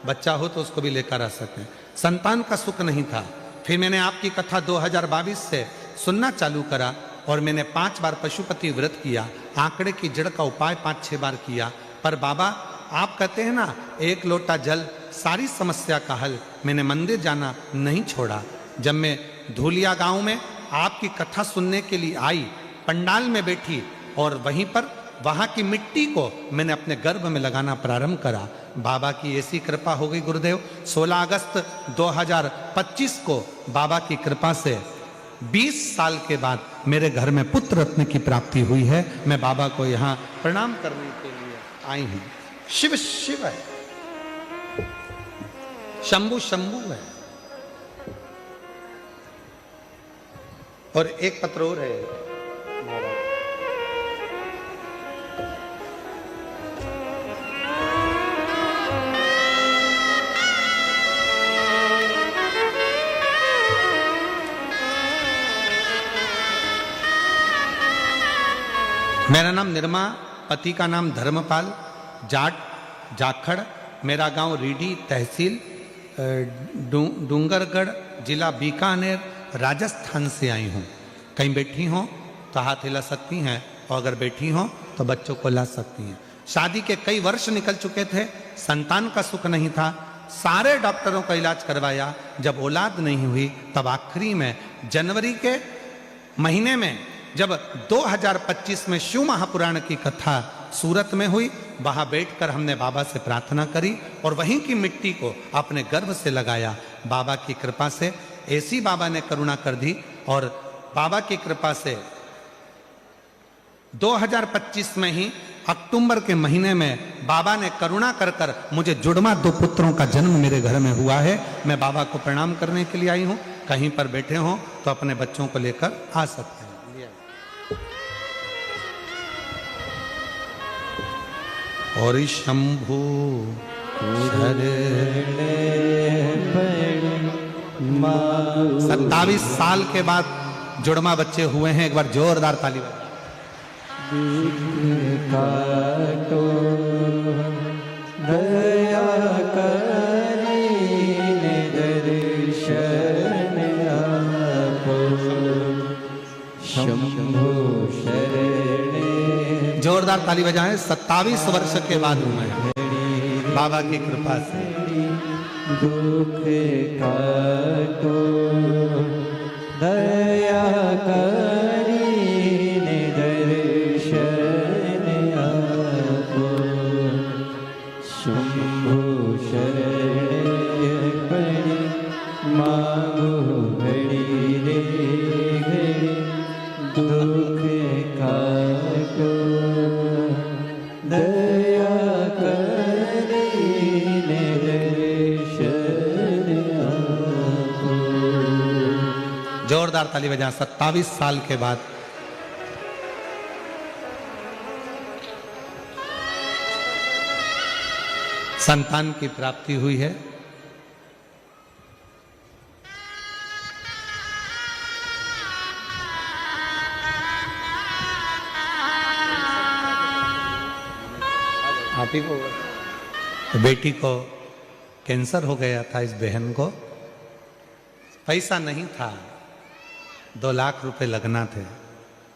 बच्चा हो तो उसको भी लेकर आ सकते हैं। संतान का सुख नहीं था। फिर मैंने आपकी कथा 2022 से सुनना चालू करा और मैंने 5 बार पशुपति व्रत किया, आंकड़े की जड़ का उपाय 5-6 बार किया। पर बाबा आप कहते हैं ना, एक लोटा जल सारी समस्या का हल। मैंने मंदिर जाना नहीं छोड़ा। जब मैं धूलिया गांव में आपकी कथा सुनने के लिए आई, पंडाल में बैठी और वहीं पर वहां की मिट्टी को मैंने अपने गर्भ में लगाना प्रारंभ करा। बाबा की ऐसी कृपा हो गई गुरुदेव, 16 अगस्त 2025 को बाबा की कृपा से 20 साल के बाद मेरे घर में पुत्र रत्न की प्राप्ति हुई है। मैं बाबा को यहाँ प्रणाम करने के लिए आई हूँ। शिव शिव है, शंभु शंभु है। और एक पत्र और है। मेरा नाम निर्मा, पति का नाम धर्मपाल, जाट जाखड़, मेरा गांव रीडी, तहसील डूंगरगढ़, जिला बीकानेर, राजस्थान से आई हूँ। कहीं बैठी हो तो हाथ हिला सकती हैं और अगर बैठी हो तो बच्चों को ला सकती हैं। शादी के कई वर्ष निकल चुके थे, संतान का सुख नहीं था, सारे डॉक्टरों का इलाज करवाया। जब औलाद नहीं हुई तब आखिरी में जनवरी के महीने में जब 2025 में शिव महापुराण की कथा सूरत में हुई, वहां बैठकर हमने बाबा से प्रार्थना करी और वहीं की मिट्टी को अपने गर्भ से लगाया। बाबा की कृपा से ऐसी बाबा ने करुणा कर दी और बाबा की कृपा से 2025 में ही अक्टूबर के महीने में बाबा ने करुणा कर कर मुझे जुड़वा 2 पुत्रों का जन्म मेरे घर में हुआ है। मैं बाबा को प्रणाम करने के लिए आई हूँ। कहीं पर बैठे हो तो अपने बच्चों को लेकर आ सकते हैं। और शंभु 27 साल के बाद जुड़वा बच्चे हुए हैं। एक बार जोरदार ताली बजाओ। काटो दया करीने दर्शन आपो शंभु शरणे। जोरदार ताली बजाएं। 27 वर्ष के बाद हुए हैं बाबा की कृपा से। दुख काटो दया करीने दर्शन आपो शंभु शरणे पड़ी मांगो घड़ी रे घड़ी दुख काटो दया करीने दर्शन आपो। जोरदार ताली बजाएं। 27 साल के बाद संतान की प्राप्ति हुई है। आप ही को बेटी को कैंसर हो गया था इस बहन को, पैसा नहीं था, 2 लाख रुपए लगना थे।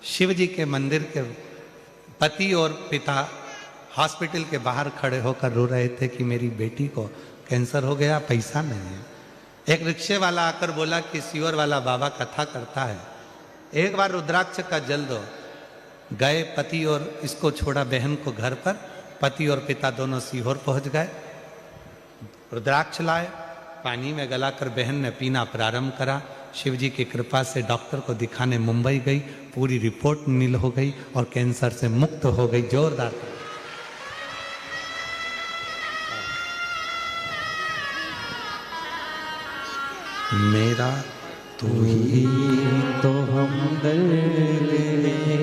शिव जी के मंदिर के पति और पिता हॉस्पिटल के बाहर खड़े होकर रो रहे थे कि मेरी बेटी को कैंसर हो गया, पैसा नहीं है। एक रिक्शे वाला आकर बोला कि सीवर वाला बाबा कथा करता है, एक बार रुद्राक्ष का जल दो। गए पति और इसको छोड़ा बहन को घर पर, पति और पिता दोनों सीहोर पहुंच गए, रुद्राक्ष लाए, पानी में गलाकर बहन ने पीना प्रारंभ करा। शिव जी की कृपा से डॉक्टर को दिखाने मुंबई गई, पूरी रिपोर्ट नील हो गई और कैंसर से मुक्त हो गई। जोरदार। मेरा तू ही तो हमदर्द है,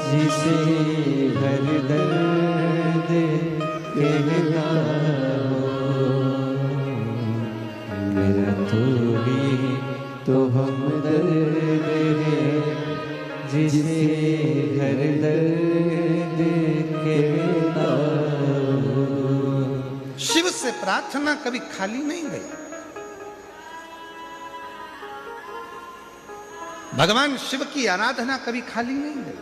जिसे हर दर्द कहता हो। मेरा तू ही तो हमदर्द है, जिसे हर दर्द कहता हो। शिव से प्रार्थना कभी खाली नहीं गई। भगवान शिव की आराधना कभी खाली नहीं गई।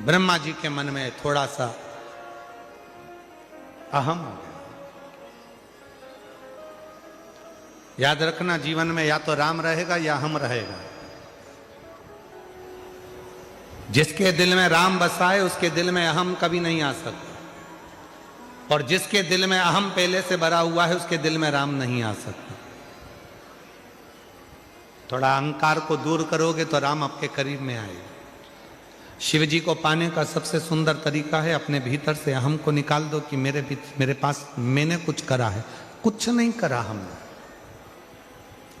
ब्रह्मा जी के मन में थोड़ा सा अहम हो गया। याद रखना, जीवन में या तो राम रहेगा या हम रहेगा। जिसके दिल में राम बसा है उसके दिल में अहम कभी नहीं आ सकता, और जिसके दिल में अहम पहले से भरा हुआ है उसके दिल में राम नहीं आ सकता। थोड़ा अहंकार को दूर करोगे तो राम आपके करीब में आएगा। शिव जी को पाने का सबसे सुंदर तरीका है, अपने भीतर से अहम को निकाल दो कि मेरे पास मैंने कुछ करा है। कुछ नहीं करा हमने,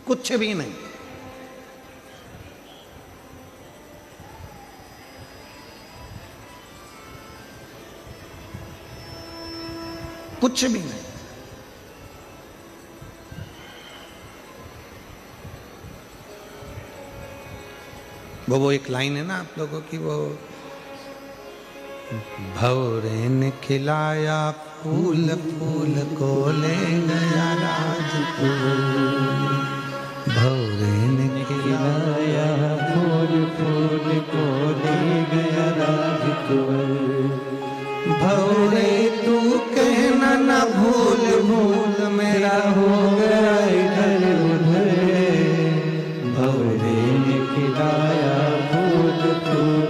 कुछ भी नहीं। कुछ भी नहीं। वो एक लाइन है ना आप लोगों की, वो भौरे ने खिलाया फूल, फूल को ले गया राजकुल। भौरे ने खिलाया फूल, फूल को ले गया राजकुल। भौरे तू कहना न भूल, भूल मेरा हो गया इधर उधर। भौरे ने खिलाया फूल, फूल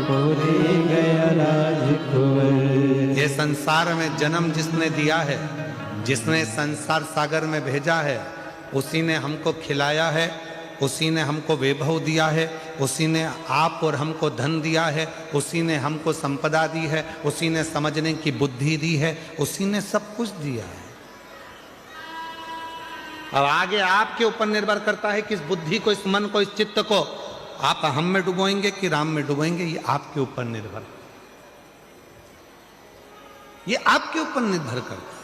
को ले गया राजकुल। ये संसार में जन्म जिसने दिया है, जिसने संसार सागर में भेजा है, उसी ने हमको खिलाया है, उसी ने हमको वैभव दिया है, उसी ने आप और हमको धन दिया है, उसी ने हमको संपदा दी है, उसी ने समझने की बुद्धि दी है, उसी ने सब कुछ दिया है। अब आगे आपके ऊपर निर्भर करता है कि इस बुद्धि को, इस मन को, इस चित्त को आप हम में डुबोएंगे कि राम में डुबोएंगे। ये आपके ऊपर निर्भर, ये आपके ऊपर निर्भर करता है।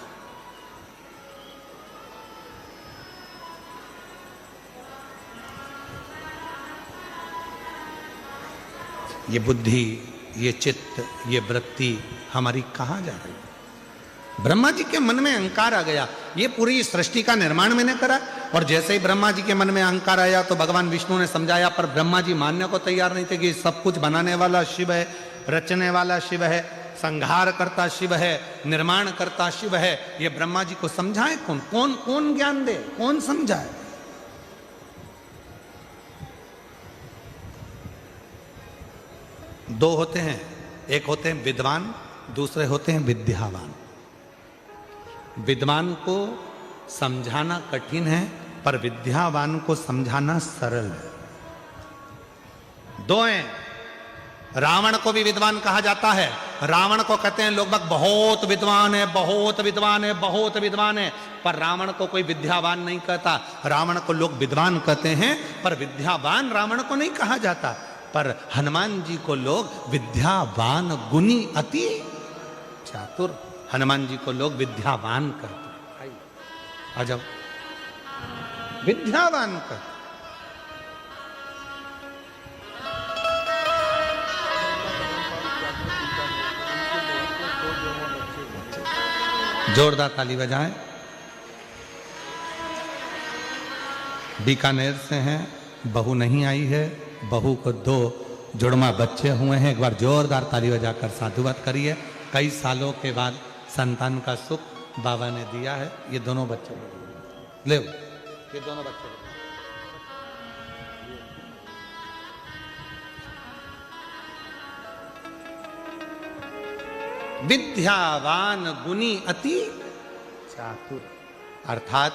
ये बुद्धि, ये चित्त, ये वृत्ति हमारी कहाँ जा रही है? ब्रह्मा जी के मन में अहंकार आ गया। ये पूरी सृष्टि का निर्माण मैंने करा, और जैसे ही ब्रह्मा जी के मन में अहंकार आया तो भगवान विष्णु ने समझाया, पर ब्रह्मा जी मानने को तैयार नहीं थे कि सब कुछ बनाने वाला शिव है, रचने वाला शिव है, संहार करता शिव है, निर्माण करता शिव है। ये ब्रह्मा जी को समझाए कौन? कौन कौन ज्ञान दे, कौन समझाए? दो होते हैं, एक होते हैं विद्वान, दूसरे होते हैं विद्यावान। विद्वान को समझाना कठिन है, पर विद्यावान को समझाना सरल है। दो हैं। रावण को भी विद्वान कहा जाता है। रावण को कहते हैं लोग बहुत विद्वान है, बहुत विद्वान है, बहुत विद्वान है, पर रावण को कोई विद्यावान नहीं कहता। रावण को लोग विद्वान कहते हैं, पर विद्यावान रावण को नहीं कहा जाता। पर हनुमान जी को लोग विद्यावान, गुणी, अति चातुर, हनुमान जी को लोग विद्यावान कहते हैं। आ जाओ, विद्यावान कहते। जोरदार ताली बजाएं। बीकानेर से हैं, बहू नहीं आई है, बहू को 2 जुड़वा बच्चे हुए हैं। एक बार जोरदार ताली बजाकर साधुवाद करिए। कई सालों के बाद संतान का सुख बाबा ने दिया है। ये दोनों बच्चे ले, ये दोनों बच्चे विद्यावान गुणी अति चातुर, अर्थात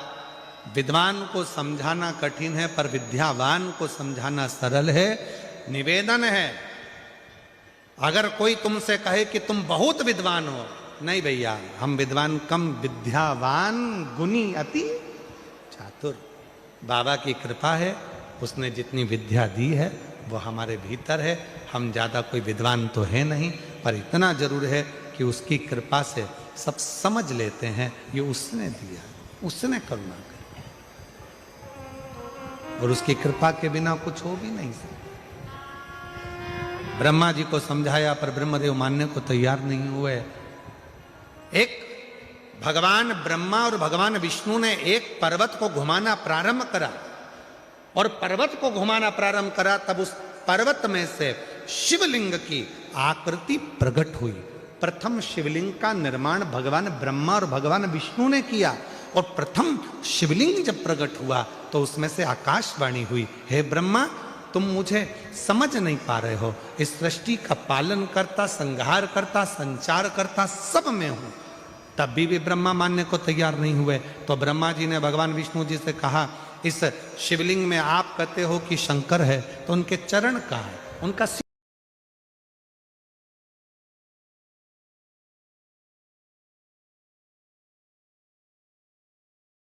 विद्वान को समझाना कठिन है पर विद्यावान को समझाना सरल है। निवेदन है, अगर कोई तुमसे कहे कि तुम बहुत विद्वान हो, नहीं भैया, हम विद्वान कम, विद्यावान गुणी अति चातुर। बाबा की कृपा है, उसने जितनी विद्या दी है वो हमारे भीतर है। हम ज़्यादा कोई विद्वान तो है नहीं, पर इतना जरूर है कि उसकी कृपा से सब समझ लेते हैं ये उसने दिया, उसने करुणा की, और उसकी कृपा के बिना कुछ हो भी नहीं सकता। ब्रह्मा जी को समझाया पर ब्रह्मदेव मानने को तैयार नहीं हुए। एक भगवान ब्रह्मा और भगवान विष्णु ने एक पर्वत को घुमाना प्रारंभ करा, और पर्वत को घुमाना प्रारंभ करा तब उस पर्वत में से शिवलिंग की आकृति प्रकट हुई। प्रथम शिवलिंग का निर्माण भगवान ब्रह्मा और भगवान विष्णु ने किया, और प्रथम शिवलिंग जब प्रकट हुआ तो उसमें से आकाशवाणी हुई, हे ब्रह्मा, तुम मुझे समझ नहीं पा रहे हो, इस सृष्टि का पालन करता, संहार करता, संचार करता सब मैं हूं। तब भी ब्रह्मा मानने को तैयार नहीं हुए। तो ब्रह्मा जी ने भगवान विष्णु जी से कहा, इस शिवलिंग में आप कहते हो कि शंकर है, तो उनके चरण कहाँ है, उनका